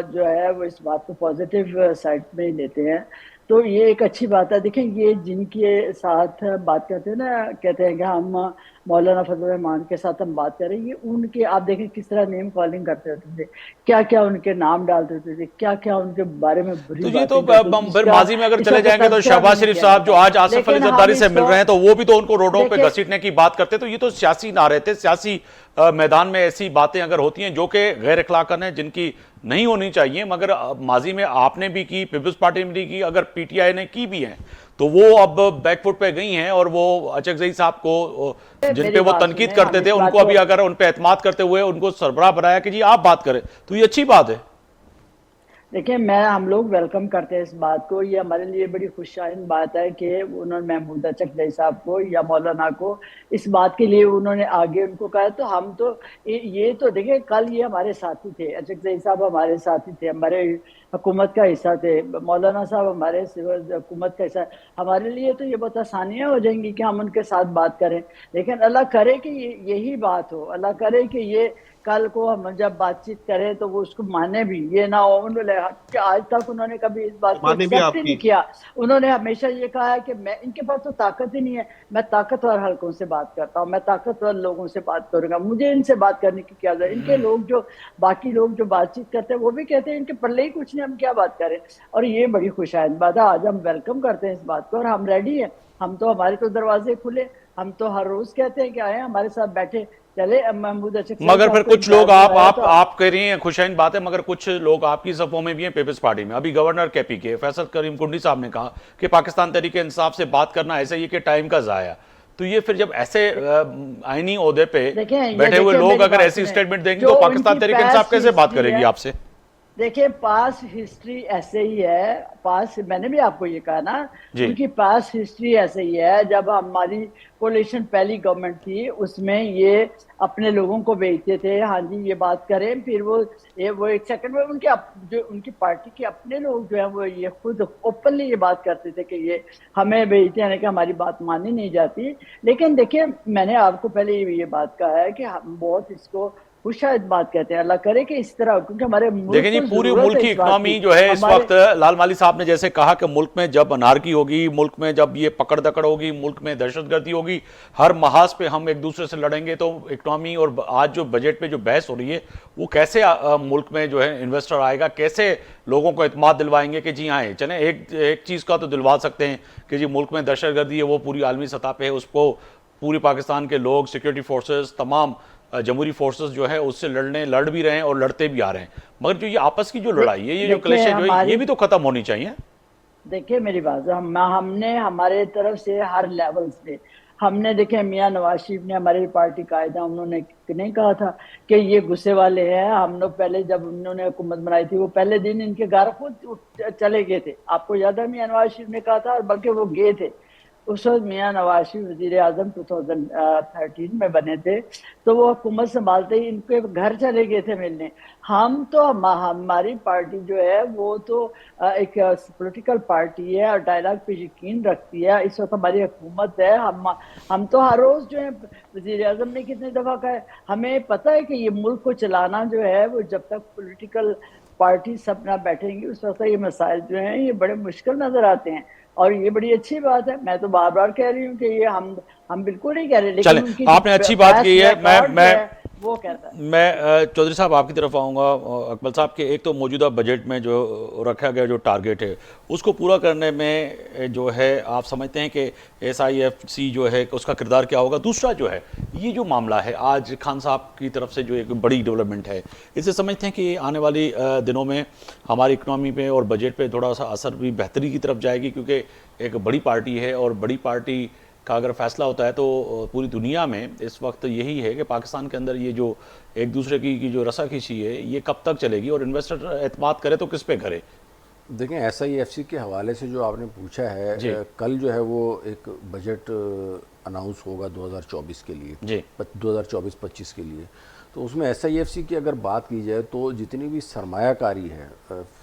जो है वो इस बात को पॉजिटिव साइड में ही लेते हैं, तो ये एक अच्छी बात है। देखें, ये जिनके साथ बात करते हैं ना, कहते हैं कि हम मौलाना फजल रहमान के साथ हम बात करें, ये उनके आप देखें किस तरह नेम कॉलिंग करते होते थे, क्या क्या उनके नाम डालते होते थे, क्या क्या उनके बारे में बुरी तो ये तो बातें करते थे, फिर माजी में अगर जिसका चले जाएंगे तो तज़किरा शहबाज भी शरीफ नहीं साहब जो किया आज जाता। आसिफ अली लेकिन हम जरदारी से मिल इसको रहे हैं, तो वो भी तो उनको रोडों पे देखिए, घसीटने की बात करते। तो ये तो सियासी नारे थे, सियासी मैदान में ऐसी बातें अगर होती हैं जो कि गैर अखलाकन है, जिनकी नहीं होनी चाहिए, मगर माजी में आपने भी की, पीपल्स पार्टी ने भी की, अगर पीटीआई ने की भी है, तो वो अब बैकफुट पे गई हैं और वो अचकजई साहब को जिन पे मेरी वो बात तनकीद सुने, करते हम थे इस बात उनको अभी को अगर उन पे एतमाद करते हुए उनको सरबराह बनाया कि जी आप बात करें, तो ये अच्छी बात है। देखिए, हम लोग वेलकम करते हैं इस बात को। ये हमारे लिए बड़ी खुशहाइन बात है कि उन्होंने महमूद अचकज़ई साहब को या मौलाना को इस बात के लिए उन्होंने आगे उनको कहा। तो हम तो ये तो देखिए, कल ये हमारे साथी थे, अचकज़ई साहब हमारे साथी थे, हमारे हुकूमत का हिस्सा थे, मौलाना साहब हमारे हुकूमत का हिस्सा। हमारे लिए तो ये बहुत आसानियाँ हो जाएंगी कि हम उनके साथ बात करें। लेकिन अल्लाह करे कि यही बात हो, अल्लाह करे कि ये कल को हम जब बातचीत करें तो वो उसको माने भी। ये ना हो उन्होंने आज तक उन्होंने कभी इस बात को माने भी एक्सेप्ट ही नहीं आपकी। किया। उन्होंने हमेशा ये कहा है कि मैं, इनके पास तो ताकत ही नहीं है, मैं ताकतवर हलकों से बात करता हूँ, मैं ताकतवर लोगों से बात करूंगा, मुझे इनसे बात करने की क्या जरूरत। इनके लोग जो बाकी लोग जो बातचीत करते हैं वो भी कहते हैं इनके पल्ले ही कुछ नहीं, हम क्या बात करें। और ये बड़ी खुशहाइन बात है, आज हम वेलकम करते हैं इस बात को और हम रेडी हैं। हम तो, हमारे तो दरवाजे खुले, हम तो हर रोज कहते हैं कि आए हमारे साथ बैठे, चले महमूद अचकज़ई मगर साहब फिर को कुछ इम्तियाज लोग दिलाया तो आप कह रही हैं खुशैन बात है, मगर कुछ लोग आपकी सफों में भी हैं पीपल्स पार्टी में। अभी गवर्नर केपी के फैसल करीम कुंडी साहब ने कहा कि पाकिस्तान तहरीक इंसाफ से बात करना ऐसे ही कि टाइम का जाया। तो ये फिर जब ऐसे आईनी ओहदे पे देखें, ये बैठे हुए देखिए लोग मेरी अगर बात ऐसी सुने, स्टेटमेंट देंगे जो तो पाकिस्तान उनकी तहरीक इंसाफ पास्ट कैसे बात हिस्ट्री करेगी है, आपसे? देखिए पास हिस्ट्री ऐसे ही है। पास, मैंने भी आपको ये कहा ना, जी उनकी पास हिस्ट्री ऐसे ही है। जब हमारी कोलिशन पहली गवर्नमेंट थी उसमें ये अपने लोगों को भेजते थे, हाँ जी ये बात करें, फिर वो एक सेकंड में उनके जो उनकी पार्टी के अपने लोग जो है वो ये खुद ओपनली ये बात करते थे कि ये हमें भेजते हैं कि हमारी बात मानी नहीं जाती। लेकिन देखिए, मैंने आपको पहले ये बात कहा है कि हम बहुत इसको खुशायद बात कहते हैं। अल्लाह करे कि इस तरह, क्योंकि हमारे मुल्क देखें जी, को पूरी जरूरत मुल्क है की इस बात इकनॉमी की। जो है इस हमारे वक्त, लाल माली साहब ने जैसे कहा कि मुल्क में जब अनारकी होगी, मुल्क में जब ये पकड़ दकड़ होगी, मुल्क में दहशतगर्दी होगी, हर महाज पे हम एक दूसरे से लड़ेंगे, तो इकनॉमी और आज जो बजट पे जो बहस हो रही है वो कैसे मुल्क में जो है इन्वेस्टर आएगा, कैसे लोगों को इत्मीनान दिलवाएंगे कि जी आए चलें। एक चीज़ का तो दिलवा सकते हैं कि जी मुल्क में दहशतगर्दी है वो पूरी आलमी सतह पर है, उसको पूरी पाकिस्तान के लोग, सिक्योरिटी फोर्सेस, तमाम जमहूरी फोर्सेस जो है उससे लड़ भी रहे हैं और लड़ते भी आ रहे हैं। मगर जो ये आपस की जो लड़ाई है, ये जो देखिए क्लेश है जो है, ये हमारी, भी तो खत्म होनी चाहिए। देखिए मेरी बात, हमने हमारे तरफ से हर लेवल से हमने, देखे मियां नवाज शरीफ ने, हमारी पार्टी कायदा, उन्होंने नहीं कहा था कि ये गुस्से वाले हैं। हम लोग पहले जब उन्होंने हुकूमत बनाई थी वो पहले दिन इनके घर खुद चले गए थे, आपको याद है मियां नवाज शरीफ ने कहा था, और बल्कि वो गए थे। उस वक्त मियां नवाज शरीफ वजीर आजम 2013 में बने थे, तो वो हुकूमत संभालते ही इनके घर चले गए थे मिलने। हम तो हमारी पार्टी जो है वो तो एक पॉलिटिकल पार्टी है और डायलॉग पे यकीन रखती है। इस वक्त हमारी हुकूमत है, हम तो हर रोज जो है, वजीर आजम ने कितने दफा कहा है, हमें पता है कि ये मुल्क को चलाना जो है वो जब तक पॉलिटिकल पार्टी सब ना बैठेंगी उस वक्त ये मसाइल जो हैं ये बड़े मुश्किल नजर आते हैं। और ये बड़ी अच्छी बात है, मैं तो बार बार कह रही हूँ कि ये हम बिल्कुल नहीं कह रहे, लेकिन चलें, उनकी आपने अच्छी बात की है। मैं वो कहता है। मैं चौधरी साहब आपकी तरफ आऊँगा। अकमल साहब के एक तो मौजूदा बजट में जो रखा गया जो टारगेट है उसको पूरा करने में जो है आप समझते हैं कि SIFC जो है उसका किरदार क्या होगा? दूसरा जो है ये जो मामला है आज खान साहब की तरफ से जो एक बड़ी डेवलपमेंट है, इसे समझते हैं कि आने वाली दिनों में हमारी इकनॉमी पे और बजट पे थोड़ा सा असर भी बेहतरी की तरफ जाएगी, क्योंकि एक बड़ी पार्टी है और बड़ी पार्टी का अगर फैसला होता है तो पूरी दुनिया में इस वक्त यही है कि पाकिस्तान के अंदर ये जो एक दूसरे की जो रसाखींची है ये कब तक चलेगी और इन्वेस्टर एतमाद करे तो किस पे करे? देखें, SIFC के हवाले से जो आपने पूछा है, कल जो है वो एक बजट अनाउंस होगा 2024 के लिए, जी 2024-25 के लिए। तो उसमें SIFC की अगर बात की जाए तो जितनी भी सरमायाकारी है,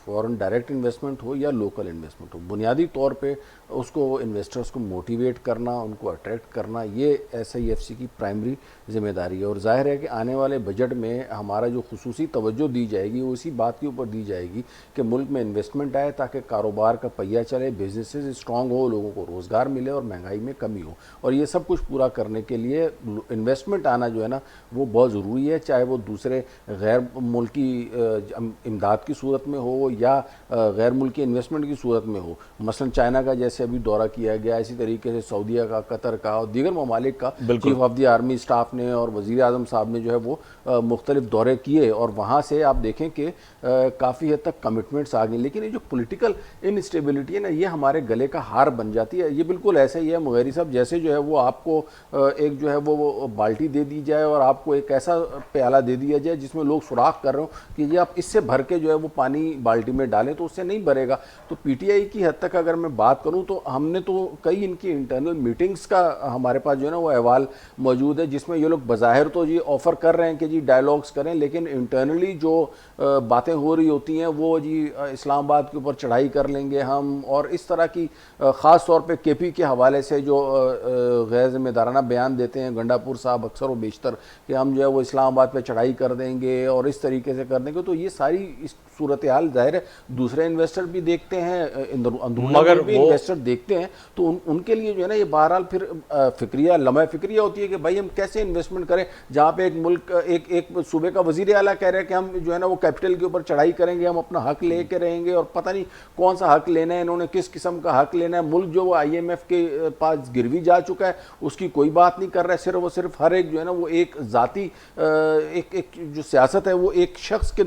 फॉरेन डायरेक्ट इन्वेस्टमेंट हो या लोकल इन्वेस्टमेंट हो, बुनियादी तौर पे उसको इन्वेस्टर्स को मोटिवेट करना, उनको अट्रैक्ट करना, ये SIFC की प्राइमरी जिम्मेदारी है। और जाहिर है कि आने वाले बजट में हमारा जो खुसूसी तवज्जो दी जाएगी वो इसी बात के ऊपर दी जाएगी कि मुल्क में इन्वेस्टमेंट आए ताकि कारोबार का पहिया चले, बिजनेसेस स्ट्रॉन्ग हो, लोगों को रोज़गार मिले और महंगाई में कमी हो। और ये सब कुछ पूरा करने के लिए इन्वेस्टमेंट आना जो है ना वो बहुत ज़रूरी है, चाहे वो दूसरे गैर मुल्की इमदाद की सूरत में हो या गैर मुल्की इन्वेस्टमेंट की सूरत में हो। मसलन चाइना का जैसे अभी दौरा किया गया, इसी तरीके से सऊदीया का, कतर का और दीगर ममालिक का chief of the army staff ने और वज़ीर आज़म साहब ने जो है वो मुख्तलिफ दौरे किए और वहाँ से आप देखें कि काफ़ी हद तक कमिटमेंट्स आ गई। लेकिन ये जो पॉलिटिकल इनस्टेबिलिटी है ना, ये हमारे गले का हार बन जाती है। ये बिल्कुल ऐसा ही है मुगैरी साहब, जैसे जो है वो आपको एक जो है वो बाल्टी दे दी जाए और आपको एक ऐसा प्याला दे दिया जाए जिसमें लोग सुराख कर रहे हो कि ये आप इससे भर के जो है वो पानी बाल्टी में डालें तो उससे नहीं भरेगा। तो पीटीआई की हद तक अगर मैं बात करूं तो हमने तो कई इनकी इंटरनल मीटिंग्स का हमारे पास जो है ना वो अहवाल मौजूद है, जिसमें ये लोग बज़ाहिर तो जी ऑफ़र कर रहे हैं कि जी डायलॉग्स करें, लेकिन इंटरनली जो बातें हो रही होती हैं वो जी इस्लामाबाद के ऊपर चढ़ाई कर लेंगे हम, और इस तरह की ख़ास तौर पे केपी के हवाले से जो गैर ज़िम्मेदाराना बयान देते हैं गंडापुर साहब अक्सर व बेशतर कि हम जो है वो इस्लामाबाद पे चढ़ाई कर देंगे और इस तरीके से कर देंगे। तो ये सारी इस सूरत हाल ज़ाहिर है दूसरे इन्वेस्टर भी देखते हैं, अंदरूनी भी इन्वेस्टर देखते हैं, तो उनके लिए जो है ना ये बहरहाल फिर फिक्रिया लम्हा फिक्रिया होती है कि भाई हम कैसे इन्वेस्टमेंट करें, जहाँ पे एक मुल्क एक सूबे का वज़ीर आला कह रहे हैं कि हम जो है ना वो कैपिटल के ऊपर चढ़ाई करेंगे, हम अपना हक लेके रहेंगे, और पता नहीं कौन सा हक लेना है इन्होंने, किस किस्म का हक लेना है। मुल्क जो वो IMF के पास गिरवी जा चुका है उसकी कोई बात नहीं कर रहा है, सिर्फ और सिर्फ हर एक जो है ना वो एक ज़ाती एक जो सियासत है वो एक शख्स के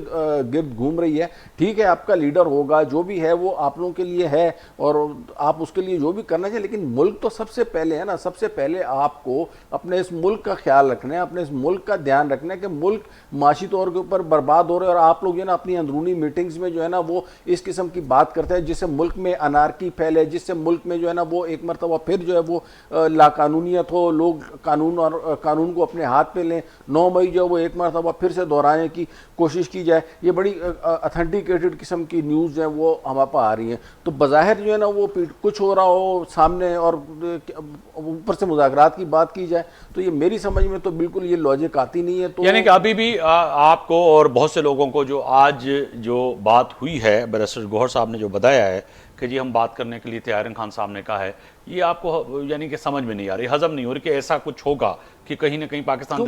गिर्द घूम रही है। ठीक है, आपका लीडर होगा जो भी है वो आप लोगों के लिए है और आप उसके लिए जो भी करना चाहिए, लेकिन मुल्क तो सबसे पहले है ना। सबसे पहले आपको अपने इस मुल्क का ख्याल रखना है, अपने इस मुल्क का ध्यान रखना है कि मुल्क माशी तौर के ऊपर बर्बाद हो रहे हैं, और आप लोग जो है ना अपनी अंदरूनी मीटिंग्स में जो है ना वो इस किस्म की बात करते हैं जिससे मुल्क में अनारकी फैले, जिससे मुल्क में जो है ना वो एक मरतबा फिर जो है वो लाकानूनियत हो, लोग कानून को अपने हाथ पे लें। 9 मई जो है वो एक मरतबा फिर से दोहराने की कोशिश की जाए। ये बड़ी अथेंटिकेटेड किस्म की न्यूज़ है वो हमारे पास आ रही हैं। तो बज़ाहिर जो है ना वो कुछ हो रहा हो सामने और ऊपर से मुज़ाकरात की बात की जाए, तो ये मेरी समझ में तो बिल्कुल ये लॉजिक आती नहीं है। तो यानी कि अभी भी आपको और बहुत से लोगों को जो आज जो बात हुई है, बैरिस्टर गौहर साहब ने जो बताया है कि जी हम बात करने के लिए तैयार हैं, खान साहब ने कहा है, ये आपको यानी कि समझ में नहीं आ रही, हजम नहीं हो रही कि ऐसा कुछ होगा कि कहीं ना कहीं पाकिस्तान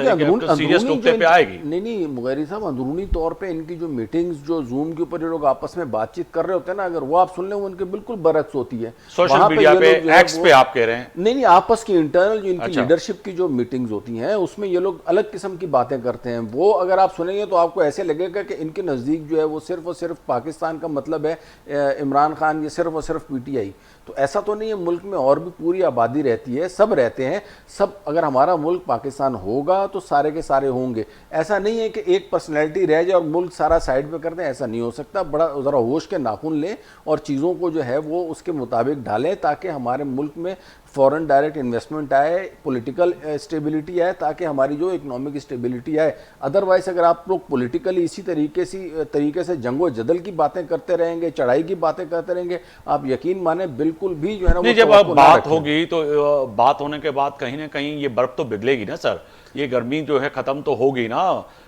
सीरियस नुक्ते पे आएगी। नहीं मुगैरी साहब, अंदरूनी तौर पे इनकी जो मीटिंग्स जो जूम के ऊपर जो लोग आपस में बातचीत कर रहे होते हैं ना, अगर वो आप सुन लें वो उनके बिल्कुल बरक्स होती है। सोशल मीडिया पे एक्स पे आप कह रहे हैं? नहीं, आपस की इंटरनल जो इनकी लीडरशिप की जो मीटिंग्स होती हैं उसमें ये लोग अलग किस्म की बातें करते हैं। वो अगर आप सुनेंगे तो आपको ऐसे लगेगा कि इनके नज़दीक जो है वो सिर्फ और सिर्फ पाकिस्तान का मतलब है इमरान खान, ये सिर्फ और सिर्फ PTI। तो ऐसा तो नहीं है, मुल्क में और भी पूरी आबादी रहती है, सब रहते हैं, सब। अगर हमारा मुल्क पाकिस्तान होगा तो सारे के सारे होंगे। ऐसा नहीं है कि एक पर्सनैलिटी रह जाए और मुल्क सारा साइड पे कर दें, ऐसा नहीं हो सकता। बड़ा ज़रा होश के नाखून लें और चीज़ों को जो है वो उसके मुताबिक डालें ताकि हमारे मुल्क में फॉरेन डायरेक्ट इन्वेस्टमेंट आए, पॉलिटिकल स्टेबिलिटी आए, ताकि हमारी जो इकोनॉमिक स्टेबिलिटी आए। अदरवाइज अगर आप लोग पॉलिटिकली इसी तरीके से जंगो जदल की बातें करते रहेंगे, चढ़ाई की बातें करते रहेंगे, आप यकीन माने बिल्कुल भी जो है ना नहीं, जब बात होगी तो बात होने के बाद कहीं ना कहीं ये बर्फ तो पिघलेगी ना सर, ये गर्मी जो है ख़त्म तो होगी ना।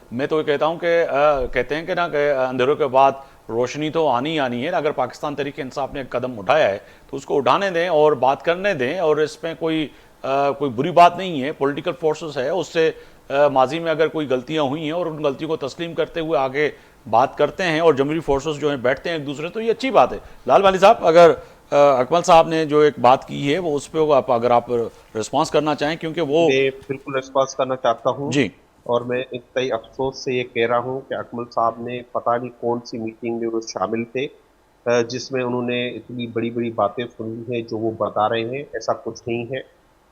मैं तो ये कहता हूँ कि कहते हैं कि ना अंधेरों के बाद रोशनी तो आनी ही आनी है। अगर पाकिस्तान तहरीक इंसाफ ने कदम उठाया है तो उसको उठाने दें और बात करने दें, और इसमें कोई बुरी बात नहीं है। पॉलिटिकल फोर्सेस है, उससे माजी में अगर कोई गलतियां हुई हैं और उन गलतियों को तस्लीम करते हुए आगे बात करते हैं और जमहूरी फोर्सेस जो है बैठते हैं एक दूसरे, तो ये अच्छी बात है। लाल वाली साहब, अगर अकमल साहब ने जो एक बात की है वो उस पर अगर आप रिस्पॉन्स करना चाहें, क्योंकि वो मैं बिल्कुल रिस्पॉन्स करना चाहता हूँ जी। और मैं इंतहाई अफसोस से ये कह रहा हूँ कि अकमल साहब ने पता नहीं कौन सी मीटिंग में वो शामिल थे जिसमें उन्होंने इतनी बड़ी बड़ी बातें सुनी हैं जो वो बता रहे हैं। ऐसा कुछ नहीं है।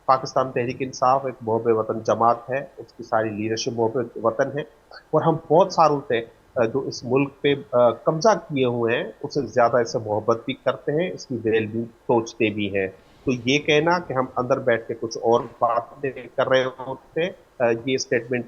पाकिस्तान तहरीक इंसाफ एक मोहब्बे वतन जमात है, उसकी सारी लीडरशिप मोहब्बे वतन है, और हम बहुत सारों से जो इस मुल्क पे कब्जा किए हुए हैं उससे ज़्यादा इससे मोहब्बत भी करते हैं, इसकी वेलबींग सोचते भी हैं। तो ये कहना कि हम अंदर बैठ के कुछ और बातें कर रहे होते, ये स्टेटमेंट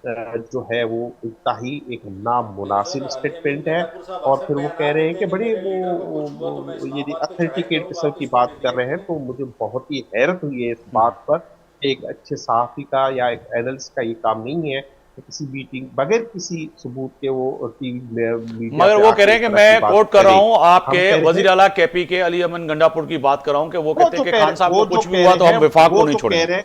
जो है वो इंतहाई एक नामुनासिब स्टेटमेंट है। और फिर वो कह रहे हैं कि बड़े वो ये अथेंटिकेट किस्म की बात कर रहे हैं। तो मुझे बहुत ही हैरत हुई है इस बात पर। एक अच्छे सहाफ़ी का या एक एनालिस्ट का ये काम नहीं है कि किसी मीटिंग बगैर किसी सबूत के वो टीवी मीडिया, मगर वो कह रहे हैं कि मैं कोट कर रहा हूं आपके वजीर आला KP के अली अमन गंडापुर की बात कर रहा हूं कि वो कहते हैं कि खान साहब को कुछ भी हुआ तो हम विफाक को नहीं छोड़ेंगे।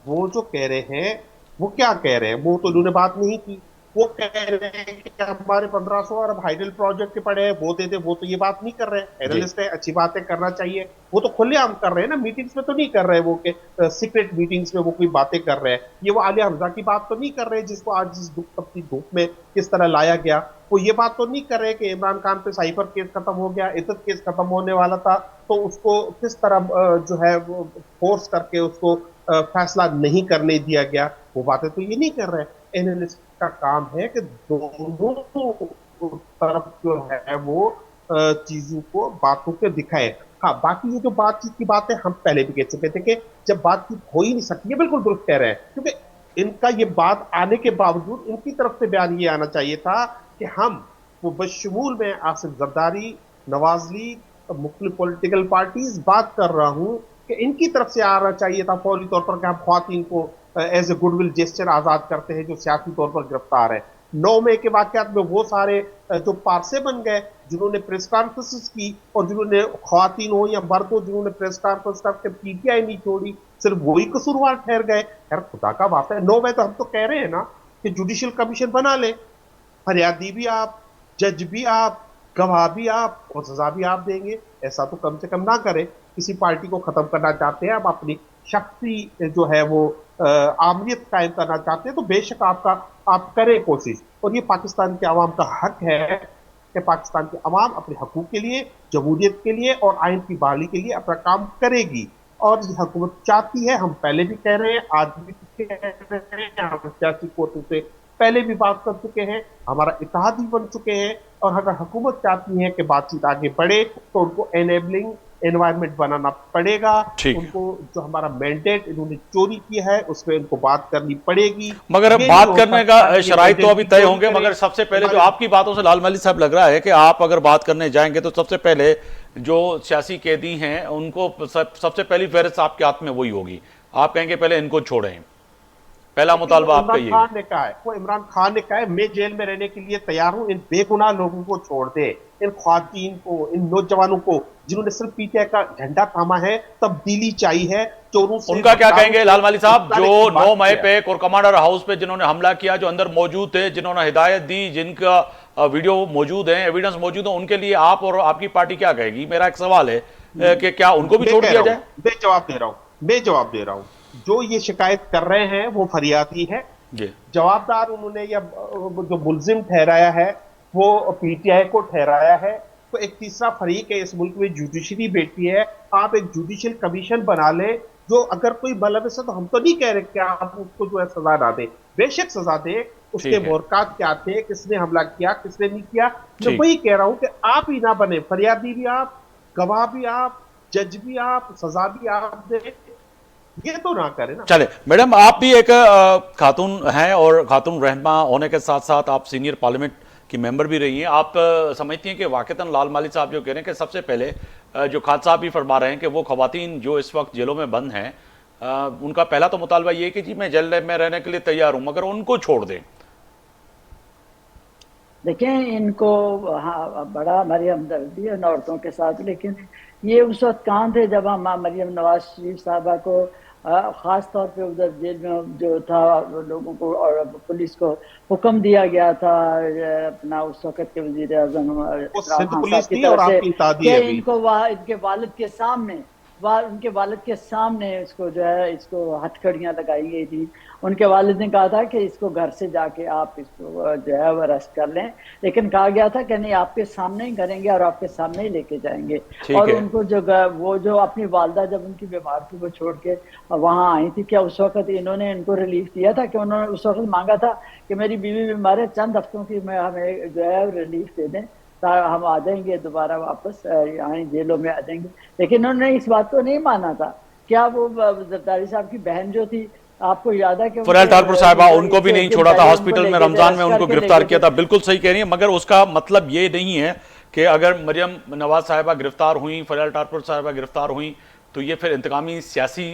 वो जो कह रहे हैं वो क्या कह रहे हैं? वो तो उन्होंने बात नहीं की। वो कह रहे हैं कि हमारे 1500 अरब हाइडल प्रोजेक्ट के पड़े हैं, वो दे दे। वो तो ये बात नहीं कर रहे हैं। जी। एनालिस्ट है, अच्छी बातें करना चाहिए। वो तो खुलेआम कर रहे हैं ना, मीटिंग्स में तो नहीं कर रहे वो के सीक्रेट मीटिंग्स में वो कोई बातें कर रहे हैं। ये वो आलिया हमजा की बात तो नहीं कर रहे जिसको आज इस दुख तपती धूप में किस तरह लाया गया। वो ये बात तो नहीं कर रहे कि इमरान खान पे साइफर केस खत्म हो गया, इज्जत केस खत्म होने वाला था, तो उसको किस तरह जो है वो फोर्स करके उसको फैसला नहीं करने दिया गया। वो बातें तो ये नहीं कर रहे। एनालिस्ट का काम है कि दोनों तरफ जो है वो चीजों को बातों के दिखाए। हाँ, बाकी ये जो बातचीत की बात है, हम पहले भी कह चुके थे कि जब बातचीत हो ही नहीं सकती है, बिल्कुल दुरुस्त कह रहे हैं, क्योंकि इनका ये बात आने के बावजूद इनकी तरफ से बयान ये आना चाहिए था कि हम वो बशमूल में आसिफ जरदारी, नवाज लीग, मुख्तलिफ पॉलिटिकल पार्टीज बात कर रहा हूं कि इनकी तरफ से आना चाहिए था फौरी तौर पर कि हम ख्वातीन को एज ए गुडविल जेस्चर आजाद करते हैं जो सियासी तौर पर गिरफ्तार है। 9 मई के वाकयात में वो सारे जो पारसे बन गए जिन्होंने प्रेस कॉन्फ्रेंस की और जिन्होंने ख्वातीन हो या मर्द हो जिन्होंने प्रेस कॉन्फ्रेंस करके पीटीआई नहीं छोड़ी, सिर्फ वही कसूरवार ठहर गए। यार खुदा का वास्ता है, 9 मई तो हम तो कह रहे हैं ना कि जुडिशियल कमीशन बना ले, फरियादी भी आप, जज भी आप, गवाह भी आप और सजा भी आप देंगे। ऐसा तो कम से कम ना करें। किसी पार्टी को खत्म करना चाहते हैं, आप अपनी शक्ति जो है वो आमनियत कायम करना चाहते हैं, तो बेशक आप करें कोशिश। और ये पाकिस्तान के अवाम का हक है कि पाकिस्तान के अवाम अपने हकूक के लिए, जमहूरियत के लिए और आइन की बहाली के लिए अपना काम करेगी। और ये हुकूमत चाहती है, हम पहले भी कह रहे हैं, आज भी कह रहे हैं, हम सियासी कोर्टों से पहले भी बात कर चुके हैं, हमारा इत्तेहाद भी बन चुके हैं। और अगर हुकूमत चाहती है कि बातचीत आगे बढ़े तो उनको एनेबलिंग एनवायरनमेंट बनाना पड़ेगा। ठीक है। उनको जो हमारा मैंडेट इन्होंने चोरी किया है उस पर इनको बात करनी पड़ेगी। मगर अब ये बात नहीं हो करने सकता का कि ये शराइत तो अभी mandate तय चोरी होंगे, करे। मगर सबसे पहले जो हमारे- आपकी बातों से लाल मलिक साहब लग रहा है कि आप अगर बात करने जाएंगे तो सबसे पहले जो सियासी कैदी हैं उनको सबसे पहली फहरिस्त आपके हाथ में वही होगी। आप कहेंगे पहले इनको छोड़ें, पहला मुतालबा वो आपका इमरान ये खान ने कहा है, वो इमरान खान ने कहा है मैं जेल में रहने के लिए तैयार हूं, इन बेगुनाह लोगों को छोड़ दे, इन ख्वातीन को, इन नौजवानों को जिन्होंने सिर्फ पीटीआई का झंडा थामा है। तब्दीली चाहिए है, चोरों से उनका क्या कहेंगे लाल माली साहब, जो 9 मई पे पे कोर कमांडर हाउस पे जिन्होंने हमला किया, जो अंदर मौजूद थे, जिन्होंने हिदायत दी, जिनका वीडियो मौजूद है, एविडेंस मौजूद है, उनके लिए आप और आपकी पार्टी क्या कहेगी? मेरा एक सवाल है कि क्या उनको भी छोड़ दिया जाए? मैं जवाब दे रहा हूं, मैं जवाब दे रहा हूं। जो ये शिकायत कर रहे हैं वो फरियादी है, जी। जवाबदार उन्होंने या जो मुलजिम ठहराया है वो पीटीआई को ठहराया है। तो एक तीसरा फरीक है इस मुल्क में, जुडिशरी बैठी है। आप एक जुडिशियल कमीशन बना लें जो अगर कोई मुलविस है, तो हम तो नहीं कह रहे कि आप उसको जो है सजा ना दे, बेशक सजा दे। उसके ठीक है। मोरकात क्या थे, किसने हमला किया, किसने नहीं किया। मैं ठीक। वही कह रहा हूं कि आप ही ना बने, फरियादी भी आप, गवाह भी आप, जज भी आप, सजा भी आप दे, ये तो ना करें ना। चले मैडम, आप भी एक खातून हैं और खातून रहनुमा होने के साथ साथ आप सीनियर पार्लियामेंट की मेंबर भी रही हैं। आप समझती हैं कि वाकईतन लाल माली साहब जो कह रहे हैं कि सबसे पहले जो खान साहब भी फरमा रहे हैं कि वो खवातीन जो इस वक्त जेलों में बंद हैं, उनका पहला तो मुतालबा ये है कि जी मैं जेल में रहने के लिए तैयार हूं, मगर उनको छोड़ दें। देखें, इनको हाँ बड़ा हमारी हमदर्दी है इन औरतों के साथ, लेकिन ये उस वक्त कहाँ थे जब हम मरियम नवाज शरीफ साहबा को ख़ास तौर पे उधर जेल में जो था लोगों को और पुलिस को हुक्म दिया गया था अपना उस वक्त के वज़ीर आज़म इमरान खान पुलिस साहब की थी और तरफ से आपकी इत्तेहादी कि है अभी। इनको इनके वालिद के सामने उनके वालिद के सामने इसको जो है इसको हथकड़ियाँ लगाई गई थी। उनके वालिद ने कहा था कि इसको घर से जाके आप इसको जो है वो अरेस्ट कर लें, लेकिन कहा गया था कि नहीं आपके सामने ही करेंगे और आपके सामने ही लेके जाएंगे। और उनको जो वो जो अपनी वालदा जब उनकी बीमार थी वो छोड़ के वहाँ आई थी, क्या उस वक्त इन्होंने इनको रिलीफ दिया था? कि उन्होंने उस वक्त मांगा था कि मेरी बीवी बीमार है, चंद हफ्तों की मैं हमें जो है रिलीफ दे दें, हम आ जाएंगे दोबारा वापस यहाँ जेलों में आ जाएंगे। लेकिन उन्होंने इस बात को नहीं माना था। क्या वो जरदारी साहब की बहन जो थी, आपको याद है कि फरहाल ठाकुर साहिबा, उनको भी नहीं छोड़ा था, हॉस्पिटल में रमजान में उनको गिरफ्तार किया था। बिल्कुल सही कह रही है, मगर उसका मतलब ये नहीं है कि अगर मरियम नवाज साहिबा गिरफ्तार हुई, फरहाल ठाकुर साहिबा गिरफ्तार हुई, तो ये फिर इंतकामी सियासी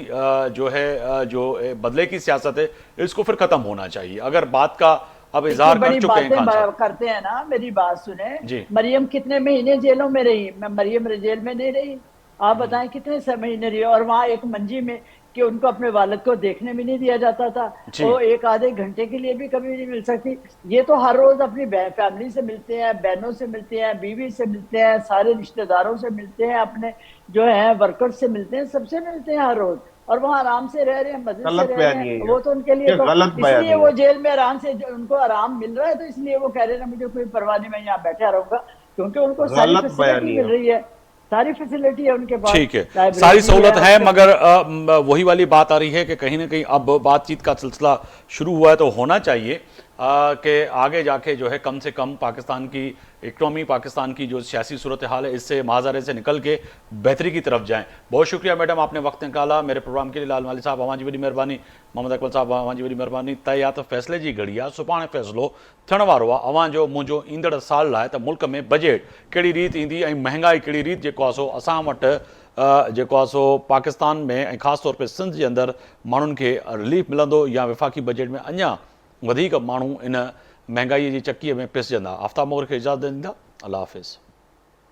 जो है जो बदले की सियासत है, इसको फिर खत्म होना चाहिए। अगर बात का अब इजहार कर चुके हैं खान साहब करते हैं ना, मेरी बात सुने जी। मरियम कितने महीने जेलों में रही? मैं मरियम जेल में नहीं रही, आप बताएं कितने महीने रही? और वहाँ एक मंजी में कि उनको अपने वालिद को देखने भी नहीं दिया जाता था, जी। वो एक आधे घंटे के लिए भी कभी नहीं मिल सकती। ये तो हर रोज अपनी फैमिली से मिलते हैं, बहनों से मिलते हैं, बीवी से मिलते हैं, सारे रिश्तेदारों से मिलते हैं, अपने जो है वर्कर्स से मिलते हैं, सबसे मिलते हैं हर रोज, और वहाँ आराम से रह रहे हैं, मजे से गलत रह रहे बयानी है हैं। ये। वो तो उनके लिए ये तो गलत बयानी इसलिए वो है। जेल में आराम से, उनको आराम मिल रहा है तो इसलिए वो कह रहे हैं मुझे कोई परवाह नहीं, मैं यहाँ बैठा रहूंगा, क्योंकि उनको सारी गलत फैसिलिटी बयानी मिल है। रही है, सारी फैसिलिटी है उनके पास, ठीक है, लाइब्रेरी सारी भी सहूलत है, उनके- मगर वही वाली बात आ रही है कि कहीं ना कहीं अब बातचीत का सिलसिला शुरू हुआ है तो होना चाहिए कि आगे जाके जो है कम से कम पाकिस्तान की इकनॉमी, पाकिस्तान की जो सियासी सूरत हाल है, इससे माजरे से निकल के बेहतरी की तरफ जाएं। बहुत शुक्रिया मैडम, आपने वक्त निकाला मेरे प्रोग्राम के लिए। लाल माली साहब अवां जी वॾी महिरबानी, मोहम्मद अकमल साहब अवां जी वॾी महिरबानी। तय या त फ़ैसिले जी घड़ी आहे, सुभाणे फ़ैसिलो थियण वारो आहे अवां जो मुंहिंजो ईंदड़ साल लाइ, त मुल्क में बजट कहिड़ी रीति ईंदी ऐं महांगाई कहिड़ी रीति जेको आहे सो असां वटि जेको आहे सो पाकिस्तान में ऐं ख़ासि तौर पे सिंध जे अंदरि माण्हुनि खे रिलीफ मिलंदो या वफ़ाक़ी बजट में अञा वधीक माण्हू इन महांगाई जी चकीअ में पिसजंदा। आफ्ताब मोगर खे इजाज़त ॾींदा। अल्लाह हाफ़िज़।